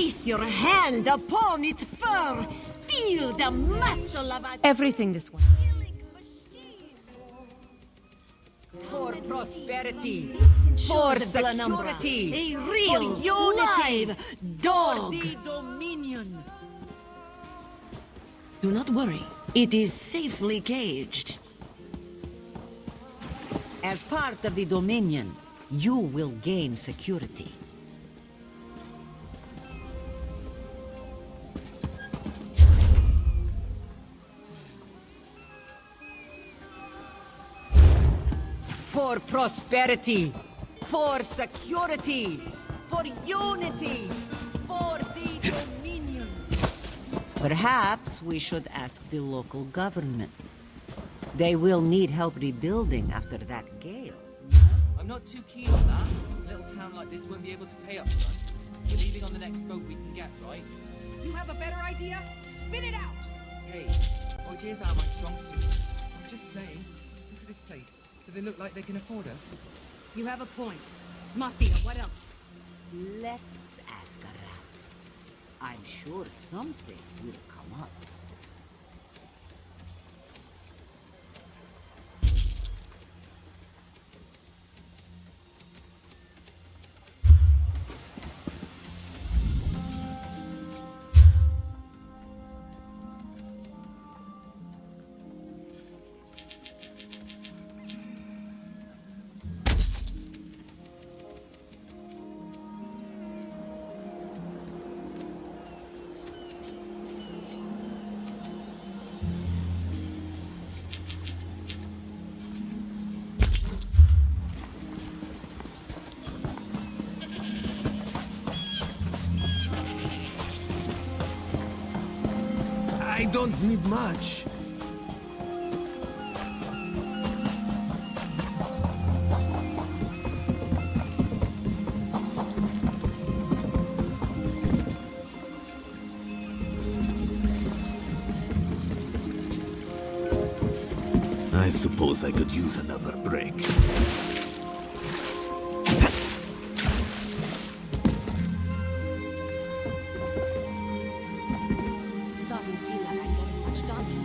Place your hand upon its fur. Feel the muscle of a... Everything this way. For prosperity, for security, a real, live dog. For the Dominion. Do not worry. It is safely caged. As part of the Dominion, you will gain security. For prosperity, for security, for unity, for the Dominion. Perhaps we should ask the local government. They will need help rebuilding after that gale. I'm not too keen on that. A little town like this won't be able to pay up front. We're leaving on the next boat we can get, right? You have a better idea? Spit it out! Hey, ideas are my strong suit. I'm just saying, look at this place. Do they look like they can afford us? You have a point. Mafia, what else? Let's ask around. I'm sure something will come up. I don't need much. I suppose I could use another break. Doesn't seem like I'm getting much done here.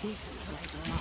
decent later on.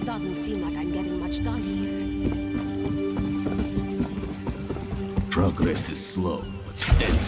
Doesn't seem like I'm getting much done here. Progress is slow, but steady.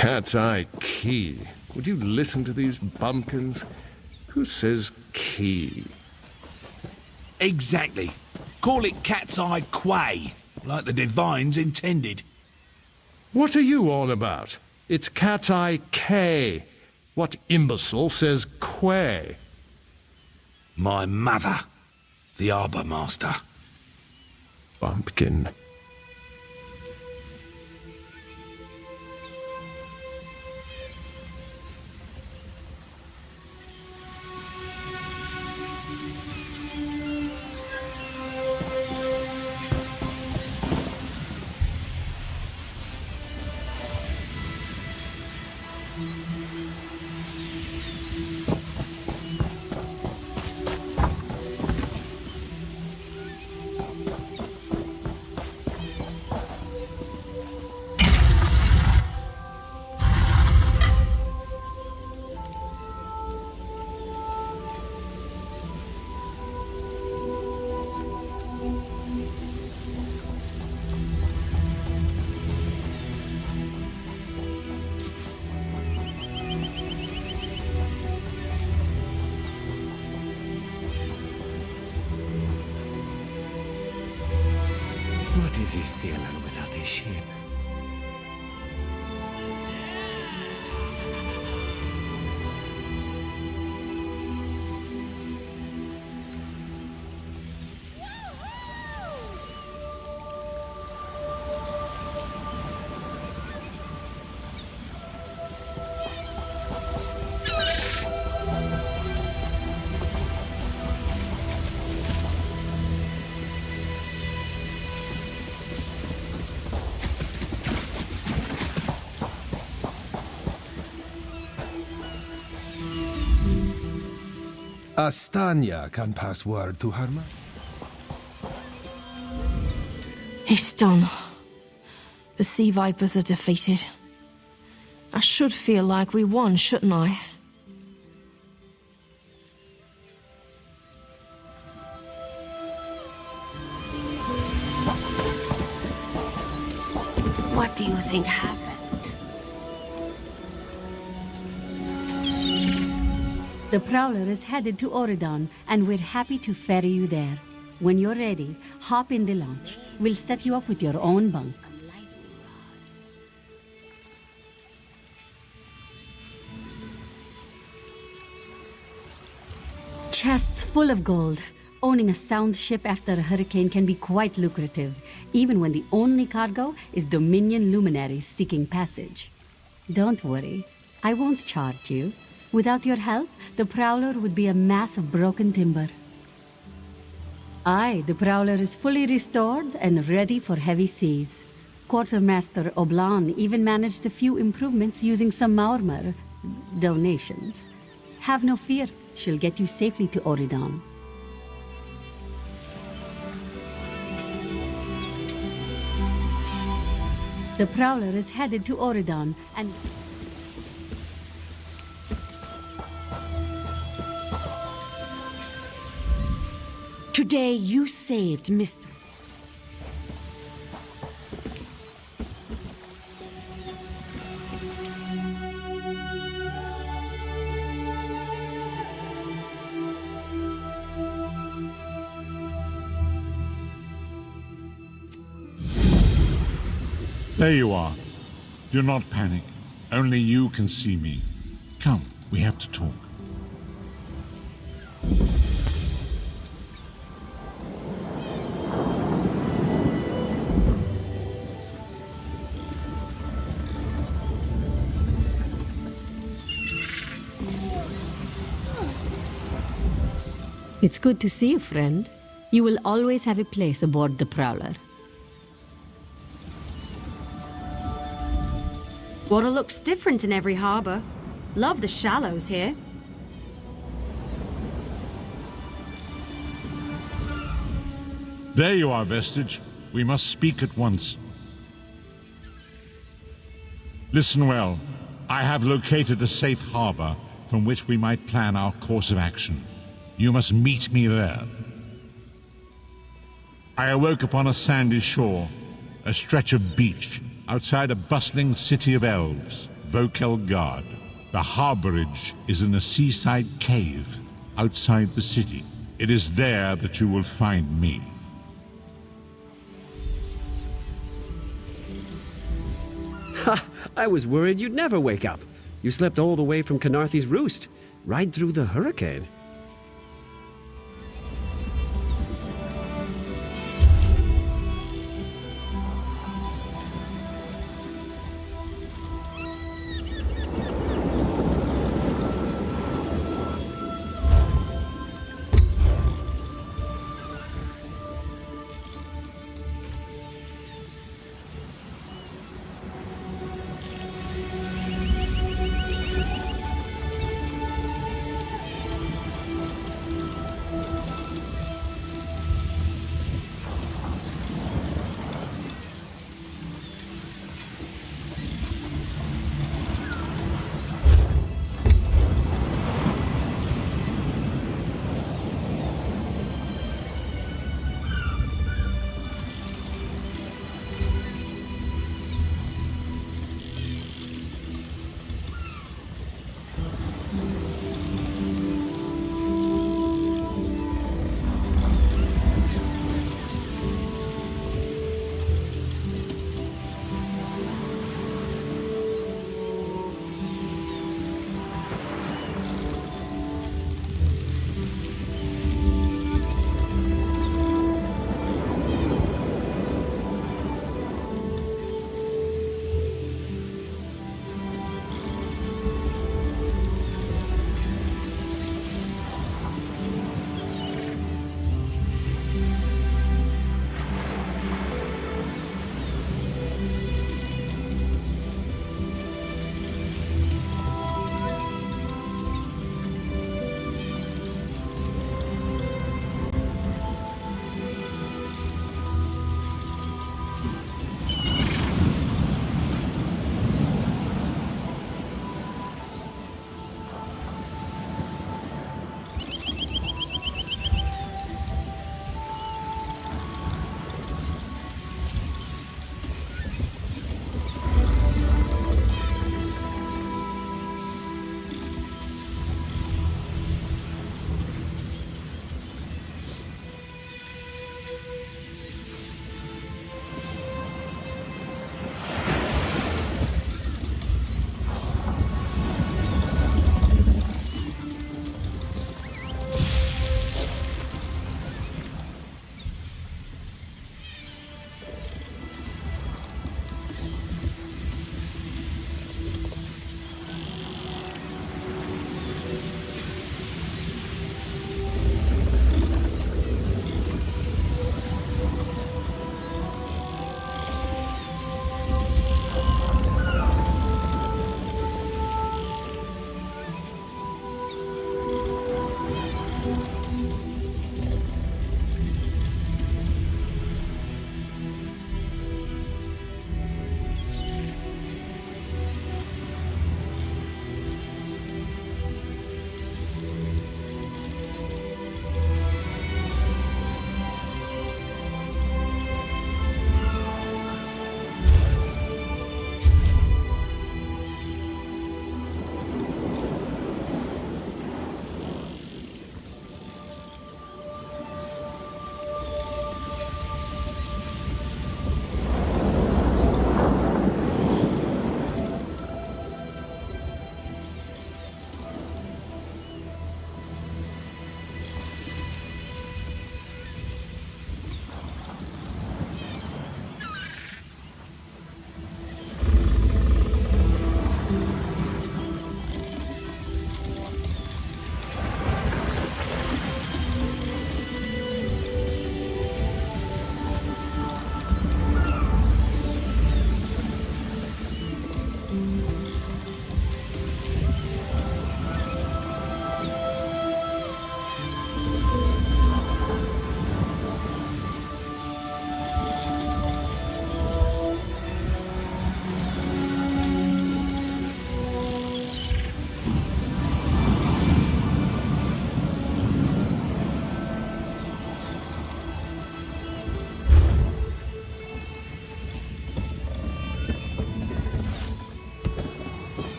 Cat's Eye Key. Would you listen to these bumpkins? Who says key? Exactly. Call it Cat's Eye Quay, like the divines intended. What are you all about? It's Cat's Eye K. What imbecile says quay? My mother, the Arbor Master. Bumpkin. What is this sailor without a ship? Astanya can pass word to Harma. It's done. The Sea Vipers are defeated. I should feel like we won, shouldn't I? What do you think happened? The Prowler is headed to Oridon, and we're happy to ferry you there. When you're ready, hop in the launch. We'll set you up with your own bunk. Chests full of gold. Owning a sound ship after a hurricane can be quite lucrative, even when the only cargo is Dominion luminaries seeking passage. Don't worry, I won't charge you. Without your help, the Prowler would be a mass of broken timber. Aye, the Prowler is fully restored and ready for heavy seas. Quartermaster Oblan even managed a few improvements using some Maormer donations. Have no fear, she'll get you safely to Oridon. The Prowler is headed to Oridon, and... Today you saved Mr. There you are. Do not panic. Only you can see me. Come, we have to talk. It's good to see you, friend. You will always have a place aboard the Prowler. Water looks different in every harbor. Love the shallows here. There you are, Vestige. We must speak at once. Listen well. I have located a safe harbor from which we might plan our course of action. You must meet me there. I awoke upon a sandy shore, a stretch of beach, outside a bustling city of elves. Vokelgard. The harborage is in a seaside cave outside the city. It is there that you will find me. Ha! I was worried you'd never wake up. You slept all the way from Canarthy's roost, right through the hurricane.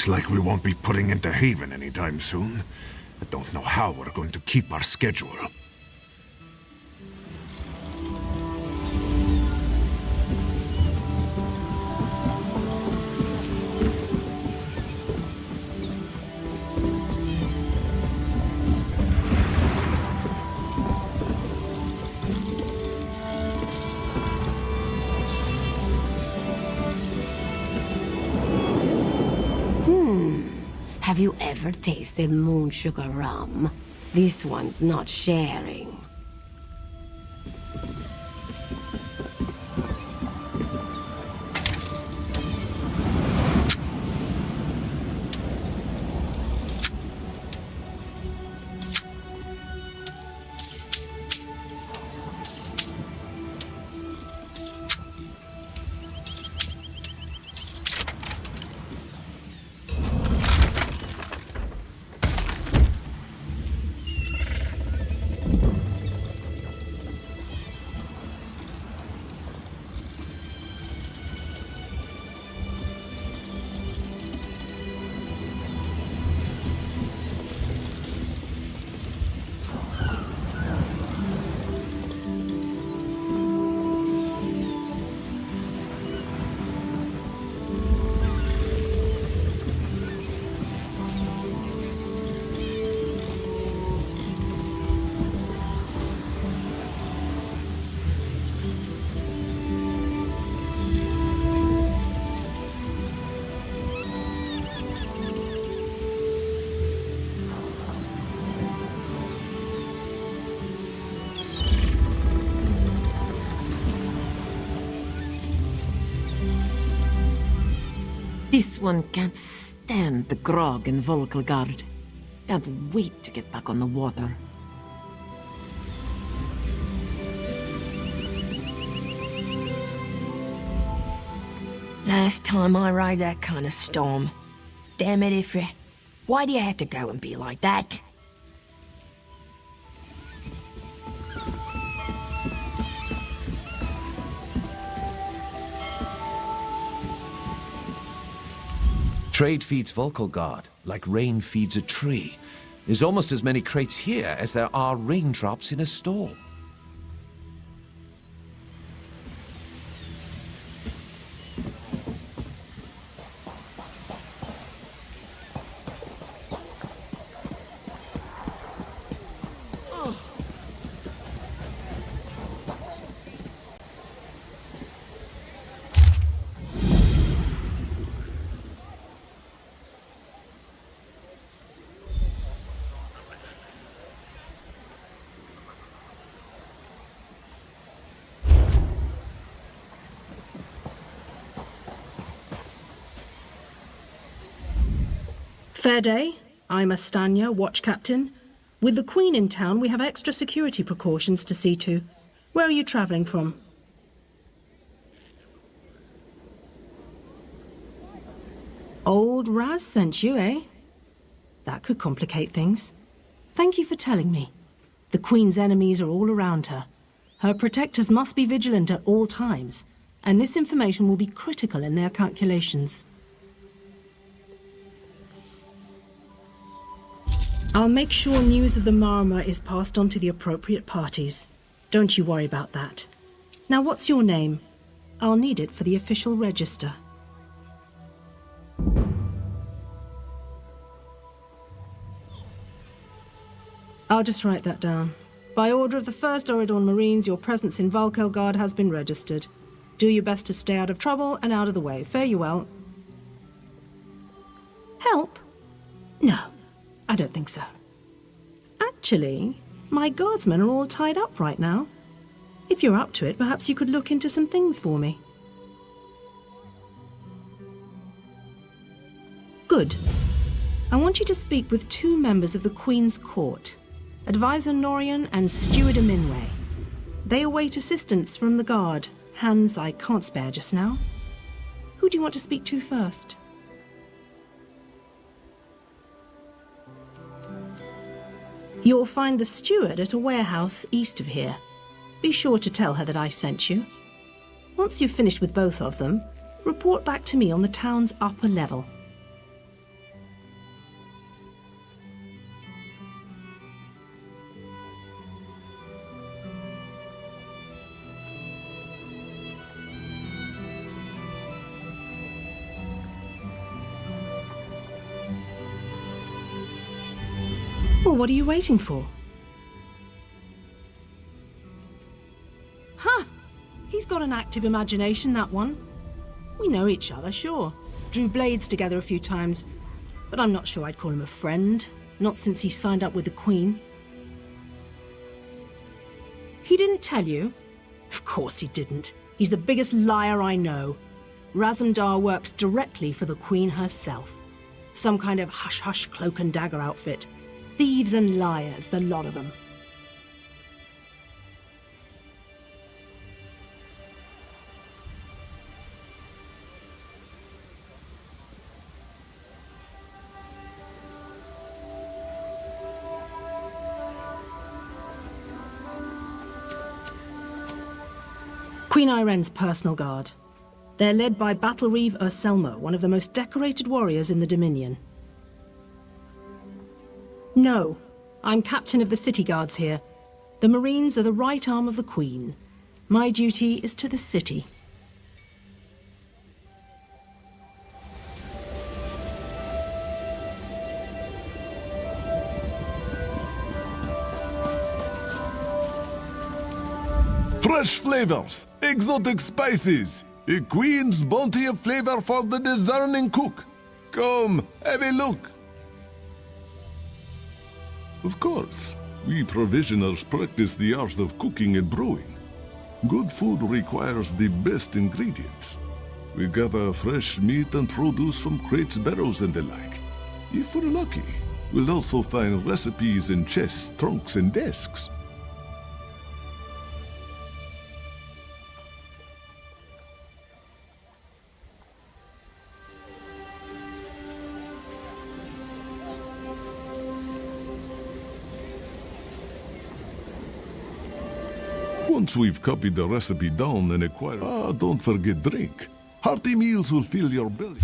Looks like we won't be putting into haven anytime soon. I don't know how we're going to keep our schedule. Have you ever tasted moon sugar rum? This one's not sharing. This one can't stand the grog in Volkelgard. Can't wait to get back on the water. Last time I rode that kind of storm. Damn it, Ifrit. Why do you have to go and be like that? Trade feeds Volkelgard, like rain feeds a tree. There's almost as many crates here as there are raindrops in a store. Fair day. I'm Astanya, watch captain. With the Queen in town, we have extra security precautions to see to. Where are you traveling from? Old Raz sent you, eh? That could complicate things. Thank you for telling me. The Queen's enemies are all around her. Her protectors must be vigilant at all times, and this information will be critical in their calculations. I'll make sure news of the Marmor is passed on to the appropriate parties. Don't you worry about that. Now, what's your name? I'll need it for the official register. I'll just write that down. By order of the 1st Oridorn Marines, your presence in Volkelgard has been registered. Do your best to stay out of trouble and out of the way. Fare you well. Help? No. I don't think so. Actually, my guardsmen are all tied up right now. If you're up to it, perhaps you could look into some things for me. Good. I want you to speak with 2 members of the Queen's Court, Advisor Norian and Steward Aminwe. They await assistance from the guard, hands I can't spare just now. Who do you want to speak to first? You'll find the steward at a warehouse east of here. Be sure to tell her that I sent you. Once you've finished with both of them, report back to me on the town's upper level. Well, what are you waiting for? Huh! He's got an active imagination, that one. We know each other, sure. Drew blades together a few times, but I'm not sure I'd call him a friend. Not since he signed up with the Queen. He didn't tell you? Of course he didn't. He's the biggest liar I know. Razumdar works directly for the Queen herself. Some kind of hush-hush cloak and dagger outfit. Thieves and liars, the lot of them. Queen Irene's personal guard. They're led by Battle Reeve Urselmo, one of the most decorated warriors in the Dominion. No, I'm captain of the city guards here. The Marines are the right arm of the Queen. My duty is to the city. Fresh flavors, exotic spices, a queen's bounty of flavor for the discerning cook. Come, have a look. Of course, we provisioners practice the art of cooking and brewing. Good food requires the best ingredients. We gather fresh meat and produce from crates, barrows, and the like. If we're lucky, we'll also find recipes in chests, trunks, and desks. Once we've copied the recipe down and acquired... don't forget drink. Hearty meals will fill your belly.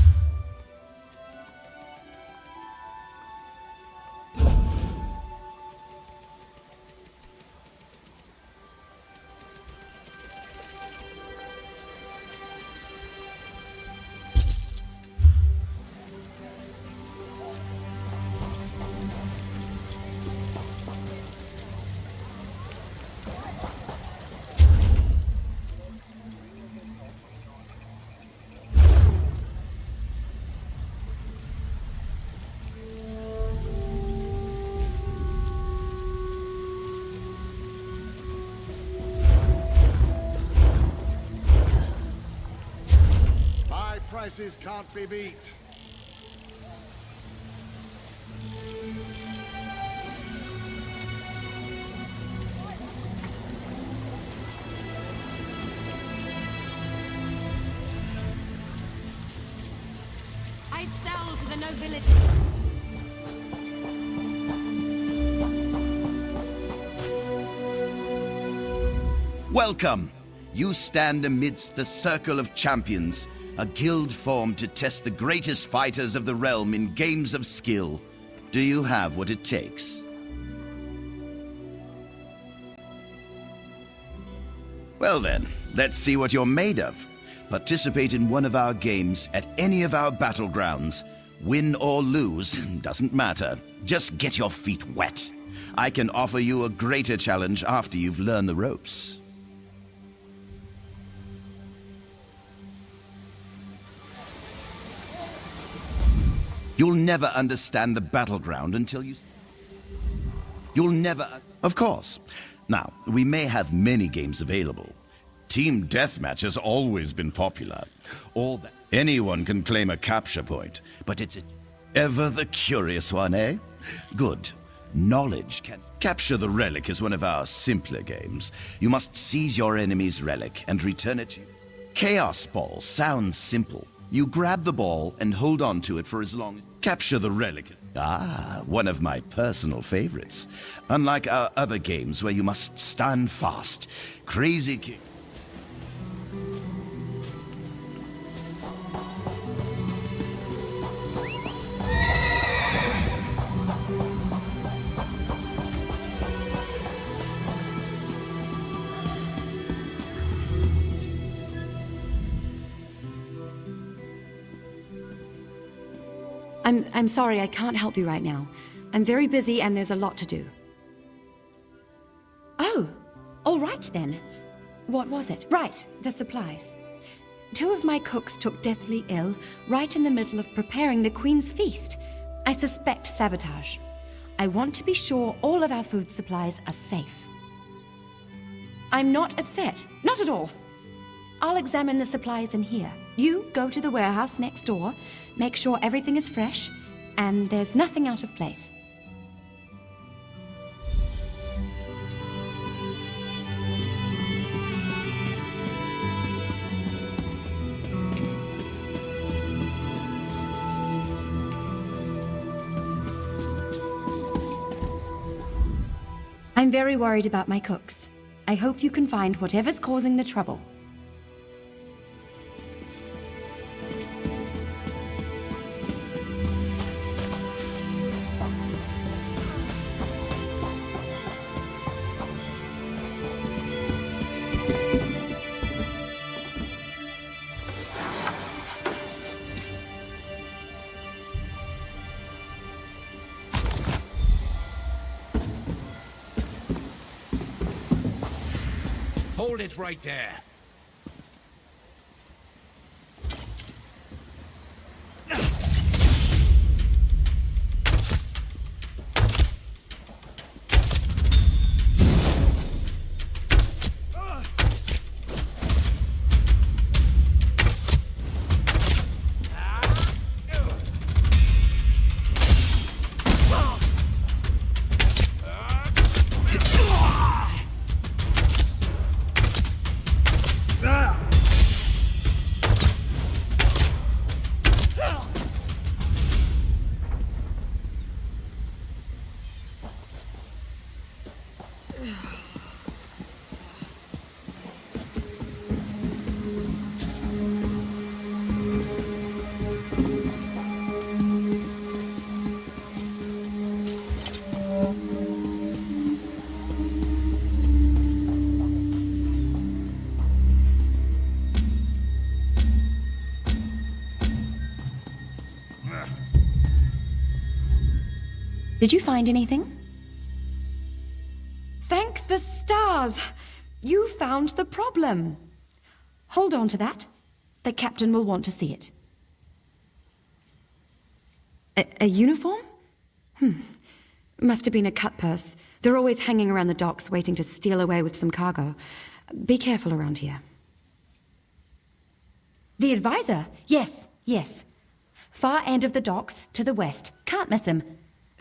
Prices can't be beat. I sell to the nobility. Welcome. You stand amidst the circle of champions, a guild formed to test the greatest fighters of the realm in games of skill. Do you have what it takes? Well then, let's see what you're made of. Participate in one of our games at any of our battlegrounds. Win or lose, doesn't matter. Just get your feet wet. I can offer you a greater challenge after you've learned the ropes. You'll never understand the battleground until you... You'll never... Of course. Now, we may have many games available. Team Deathmatch has always been popular. All that... Anyone can claim a capture point, but it's ever the curious one, eh? Good. Knowledge can... Capture the relic is one of our simpler games. You must seize your enemy's relic and return it to you. Chaos Ball sounds simple. You grab the ball and hold on to it for as long as... Capture the relic. Ah, one of my personal favorites. Unlike our other games where you must stand fast. Crazy King... I'm sorry, I can't help you right now. I'm very busy and there's a lot to do. Oh, all right then. What was it? Right, the supplies. 2 of my cooks took deathly ill right in the middle of preparing the Queen's feast. I suspect sabotage. I want to be sure all of our food supplies are safe. I'm not upset. Not at all. I'll examine the supplies in here. You go to the warehouse next door, make sure everything is fresh, and there's nothing out of place. I'm very worried about my cooks. I hope you can find whatever's causing the trouble. Hold it right there. Did you find anything? Thank the stars! You found the problem. Hold on to that. The captain will want to see it. A uniform? Must have been a cut purse. They're always hanging around the docks waiting to steal away with some cargo. Be careful around here. The advisor? Yes, yes. Far end of the docks, to the west. Can't miss him.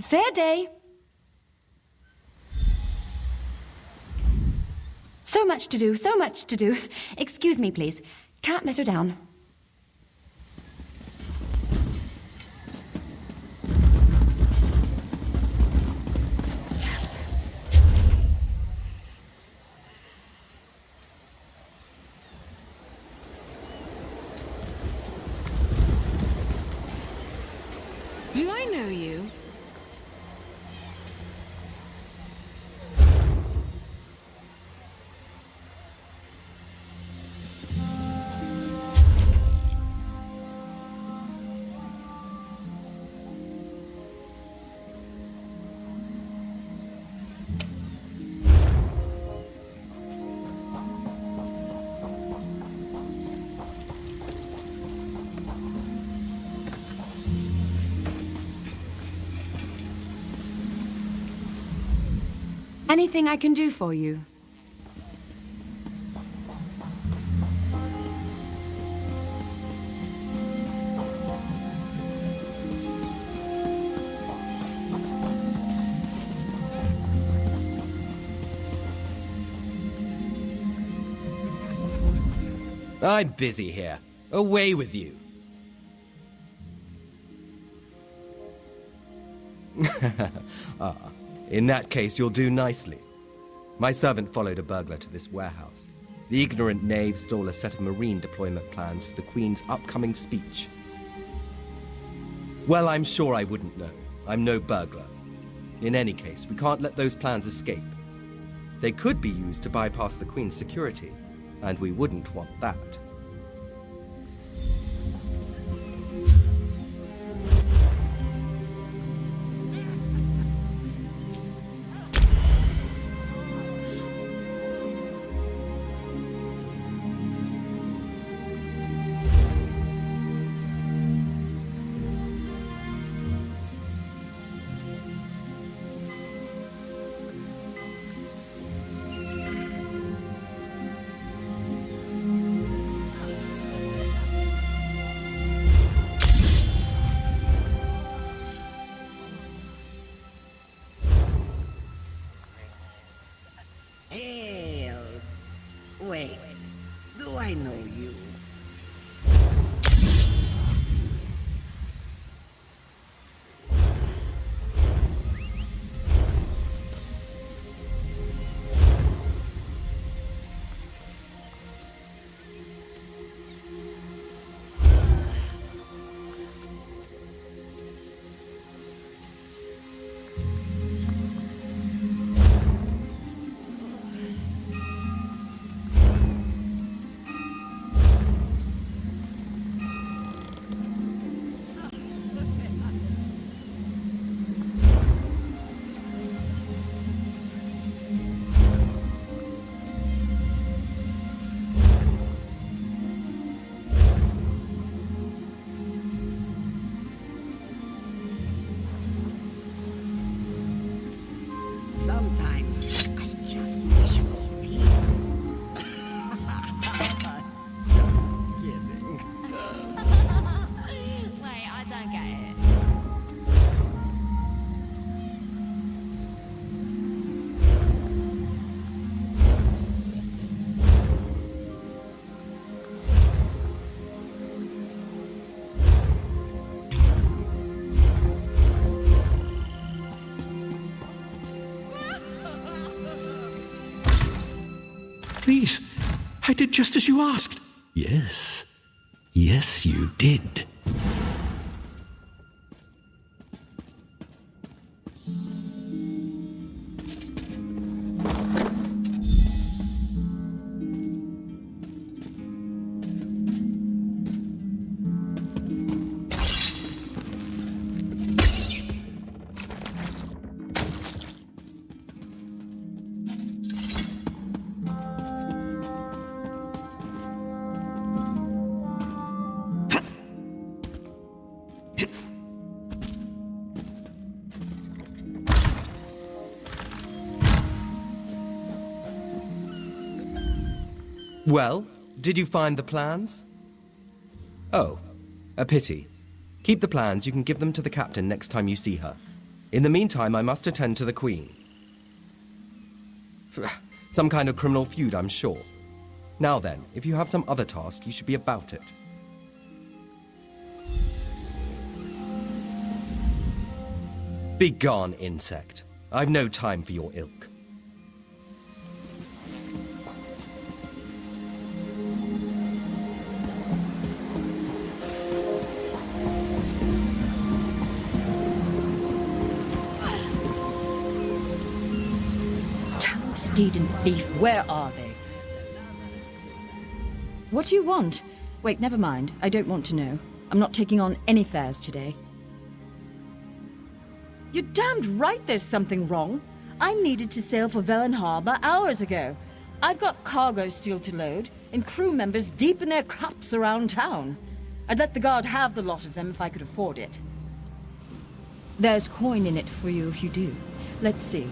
Fair day. So much to do, so much to do. Excuse me, please. Can't let her down. Do I know you? Anything I can do for you? I'm busy here. Away with you. In that case, you'll do nicely. My servant followed a burglar to this warehouse. The ignorant knave stole a set of marine deployment plans for the Queen's upcoming speech. Well, I'm sure I wouldn't know. I'm no burglar. In any case, we can't let those plans escape. They could be used to bypass the Queen's security, and we wouldn't want that. Hail. Wait, do I know you? Sometimes I just wish for peace. Just kidding. Wait, I don't get it. Please, I did just as you asked. Yes. Yes, you did. Well, did you find the plans? Oh, a pity. Keep the plans, you can give them to the captain next time you see her. In the meantime, I must attend to the Queen. Some kind of criminal feud, I'm sure. Now then, if you have some other task, you should be about it. Begone, insect. I've no time for your ilk. Steed and thief, where are they? What do you want? Wait, never mind. I don't want to know. I'm not taking on any fares today. You're damned right there's something wrong. I needed to sail for Velen Harbor hours ago. I've got cargo still to load, and crew members deep in their cups around town. I'd let the guard have the lot of them if I could afford it. There's coin in it for you if you do. Let's see.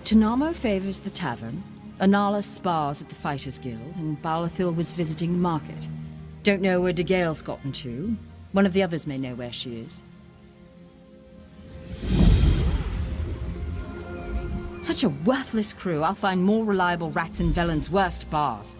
Tanamo favors the tavern, Anala spars at the Fighters Guild, and Balathil was visiting the market. Don't know where De Gale's gotten to. One of the others may know where she is. Such a worthless crew. I'll find more reliable rats in Velen's worst bars.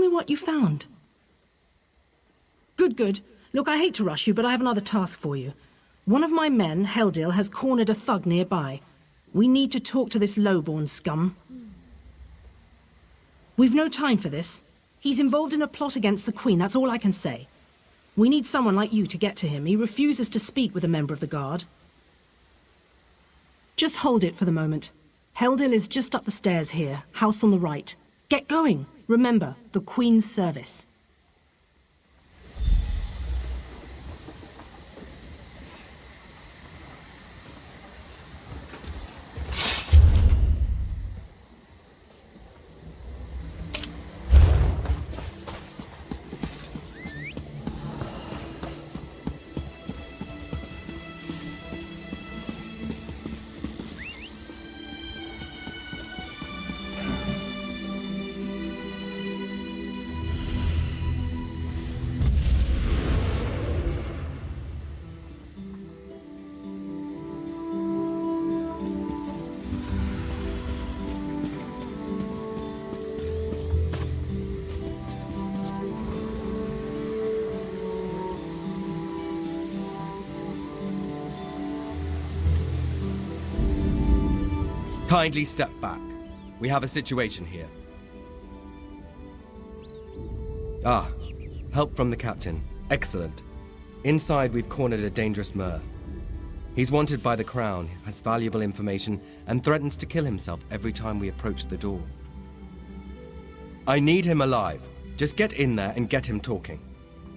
What you found. Good. Look, I hate to rush you, but I have another task for you. One of my men, Heldil, has cornered a thug nearby. We need to talk to this lowborn scum. We've no time for this. He's involved in a plot against the Queen, that's all I can say. We need someone like you to get to him. He refuses to speak with a member of the guard. Just hold it for the moment. Heldil is just up the stairs here, house on the right. Get going! Remember, the Queen's service. Kindly step back. We have a situation here. Ah, help from the captain. Excellent. Inside, we've cornered a dangerous Mer. He's wanted by the Crown, has valuable information, and threatens to kill himself every time we approach the door. I need him alive. Just get in there and get him talking.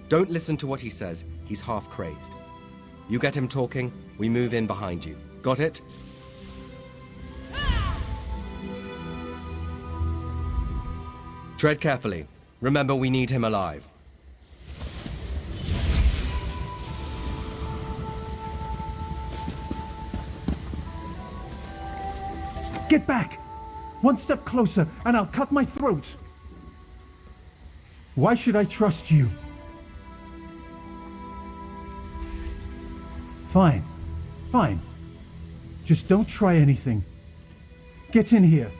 Don't listen to what he says. He's half crazed. You get him talking, we move in behind you. Got it? Tread carefully. Remember, we need him alive. Get back! One step closer, and I'll cut my throat! Why should I trust you? Fine. Fine. Just don't try anything. Get in here.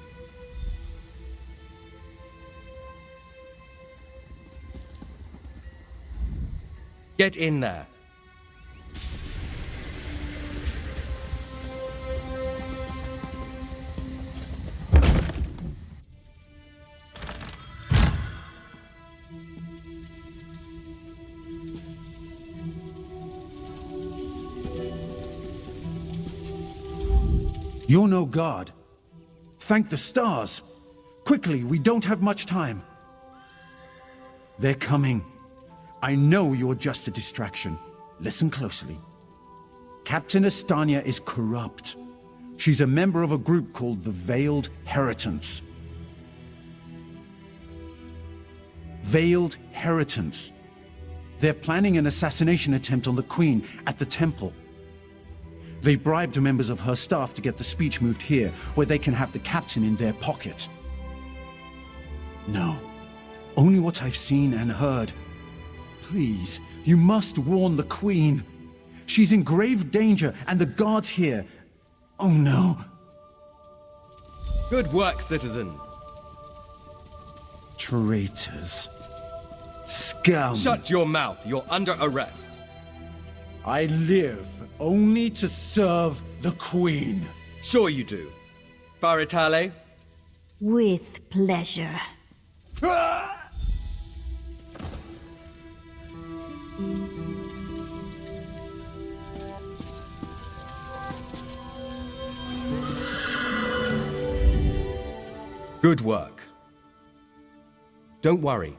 Get in there. You're no god. Thank the stars. Quickly, we don't have much time. They're coming. I know you're just a distraction. Listen closely. Captain Estania is corrupt. She's a member of a group called the Veiled Heritants. Veiled Heritants. They're planning an assassination attempt on the Queen at the temple. They bribed members of her staff to get the speech moved here, where they can have the captain in their pocket. No, only what I've seen and heard. Please, you must warn the Queen. She's in grave danger, and the guards here. Oh no. Good work, citizen. Traitors. Scum. Shut your mouth. You're under arrest. I live only to serve the Queen. Sure you do. Faritale? With pleasure. Good work. Don't worry.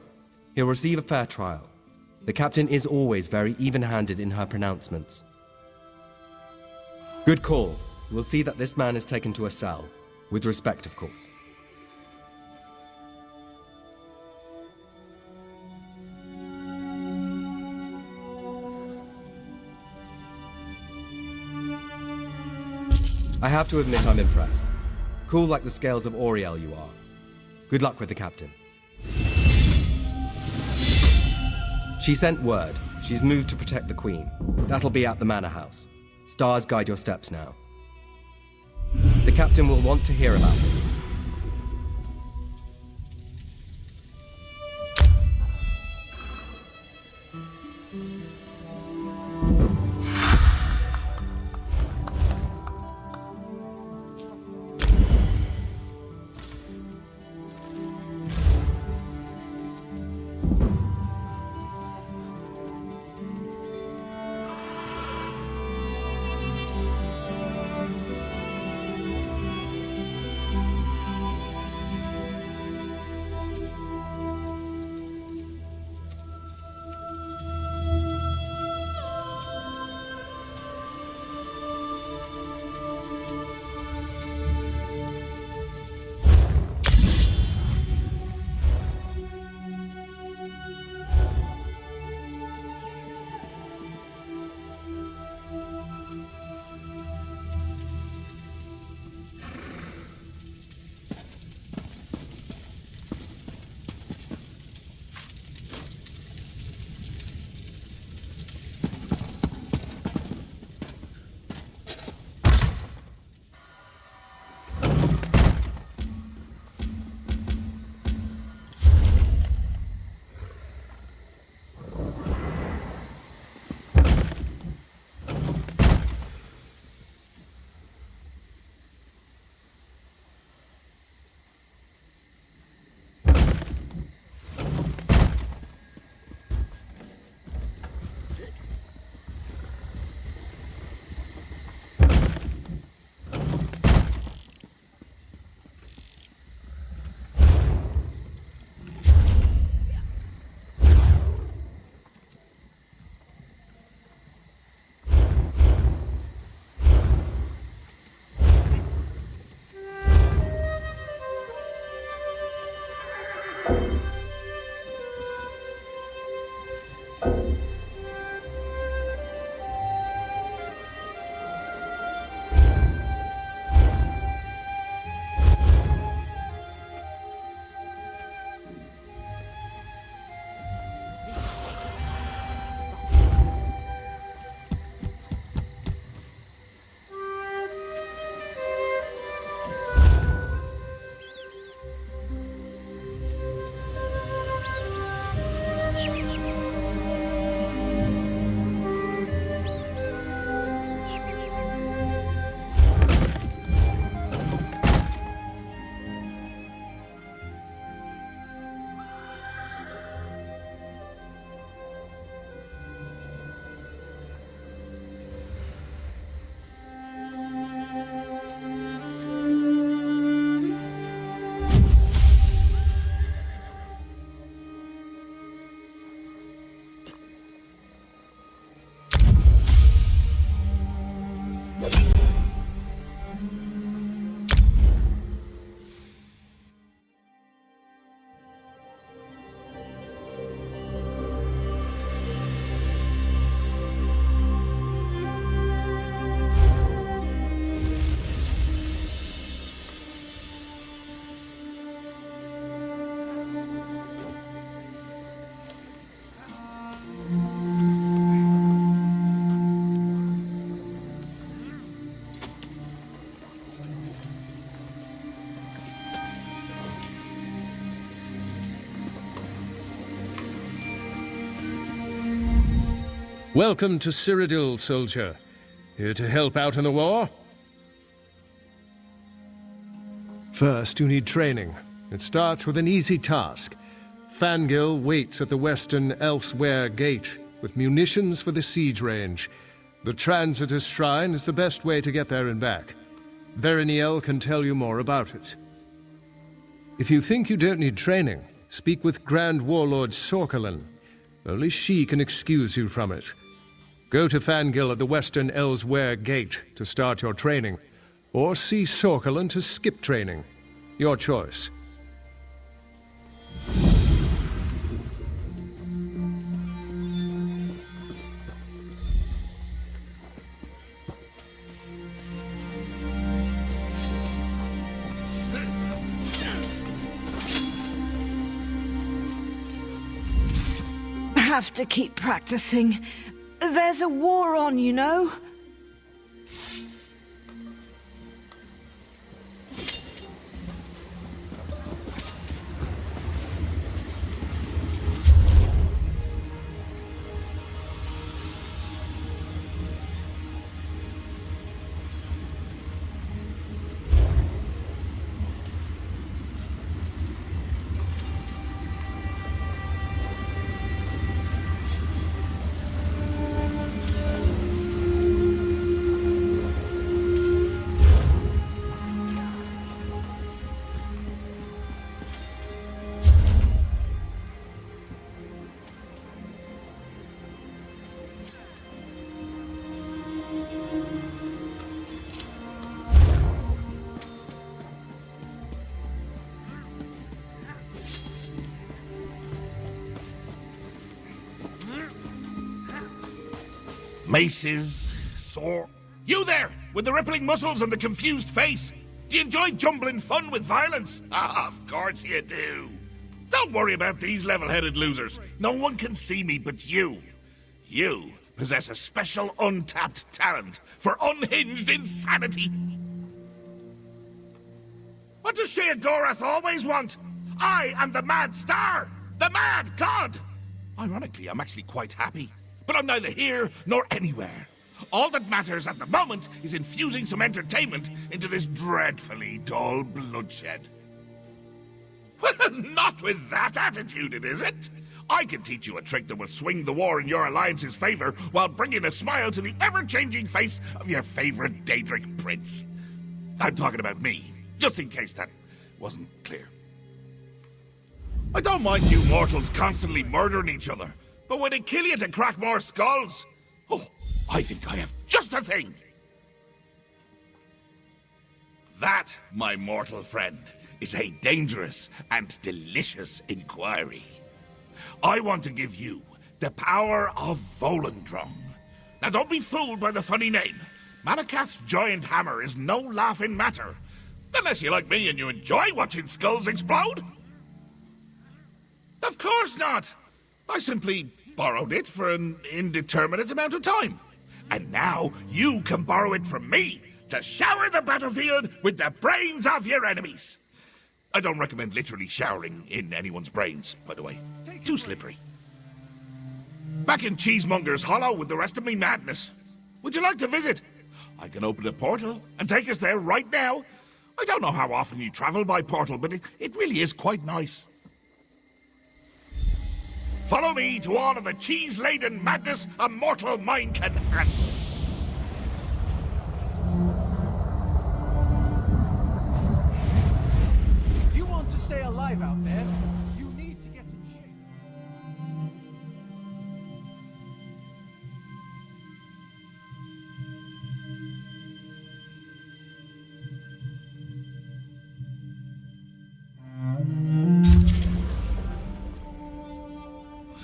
He'll receive a fair trial. The captain is always very even-handed in her pronouncements. Good call. We'll see that this man is taken to a cell. With respect, of course. I have to admit I'm impressed. Cool like the scales of Auriel you are. Good luck with the captain. She sent word. She's moved to protect the Queen. That'll be at the Manor House. Stars guide your steps now. The captain will want to hear about this. Welcome to Cyrodiil, soldier. Here to help out in the war? First, you need training. It starts with an easy task. Fangil waits at the western Elsewhere Gate with munitions for the siege range. The Transitus Shrine is the best way to get there and back. Veriniel can tell you more about it. If you think you don't need training, speak with Grand Warlord Sorkelin. Only she can excuse you from it. Go to Fangil at the western Elsewhere Gate to start your training, or see Sorkelin to skip training. Your choice. Have to keep practicing. There's a war on, you know. Maces, sword. You there, with the rippling muscles and the confused face. Do you enjoy jumbling fun with violence? Ah, of course you do. Don't worry about these level-headed losers. No one can see me but you. You possess a special untapped talent for unhinged insanity. What does Sheogorath always want? I am the Mad Star, the Mad God. Ironically, I'm actually quite happy. But I'm neither here nor anywhere. All that matters at the moment is infusing some entertainment into this dreadfully dull bloodshed. Well, not with that attitude, is it? I can teach you a trick that will swing the war in your alliance's favor while bringing a smile to the ever-changing face of your favorite Daedric prince. I'm talking about me, just in case that wasn't clear. I don't mind you mortals constantly murdering each other, but when it kill you to crack more skulls, oh, I think I have just the thing. That, my mortal friend, is a dangerous and delicious inquiry. I want to give you the power of Volendrung. Now don't be fooled by the funny name. Malakath's giant hammer is no laughing matter. Unless you're like me and you enjoy watching skulls explode. Of course not. I simply borrowed it for an indeterminate amount of time. And now you can borrow it from me to shower the battlefield with the brains of your enemies. I don't recommend literally showering in anyone's brains, by the way. Too slippery. Back in Cheesemonger's Hollow with the rest of me madness. Would you like to visit? I can open a portal and take us there right now. I don't know how often you travel by portal, but it really is quite nice. Follow me to all of the cheese-laden madness a mortal mind can handle. You want to stay alive out there? You need to get in shape.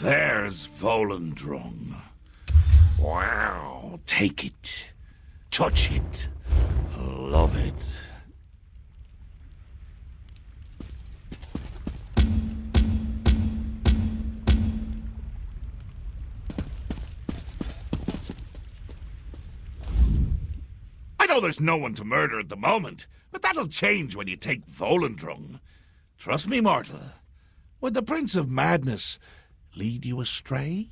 There's Volendrung. Wow, take it. Touch it. Love it. I know there's no one to murder at the moment, but that'll change when you take Volendrung. Trust me, mortal. When the Prince of Madness lead you astray,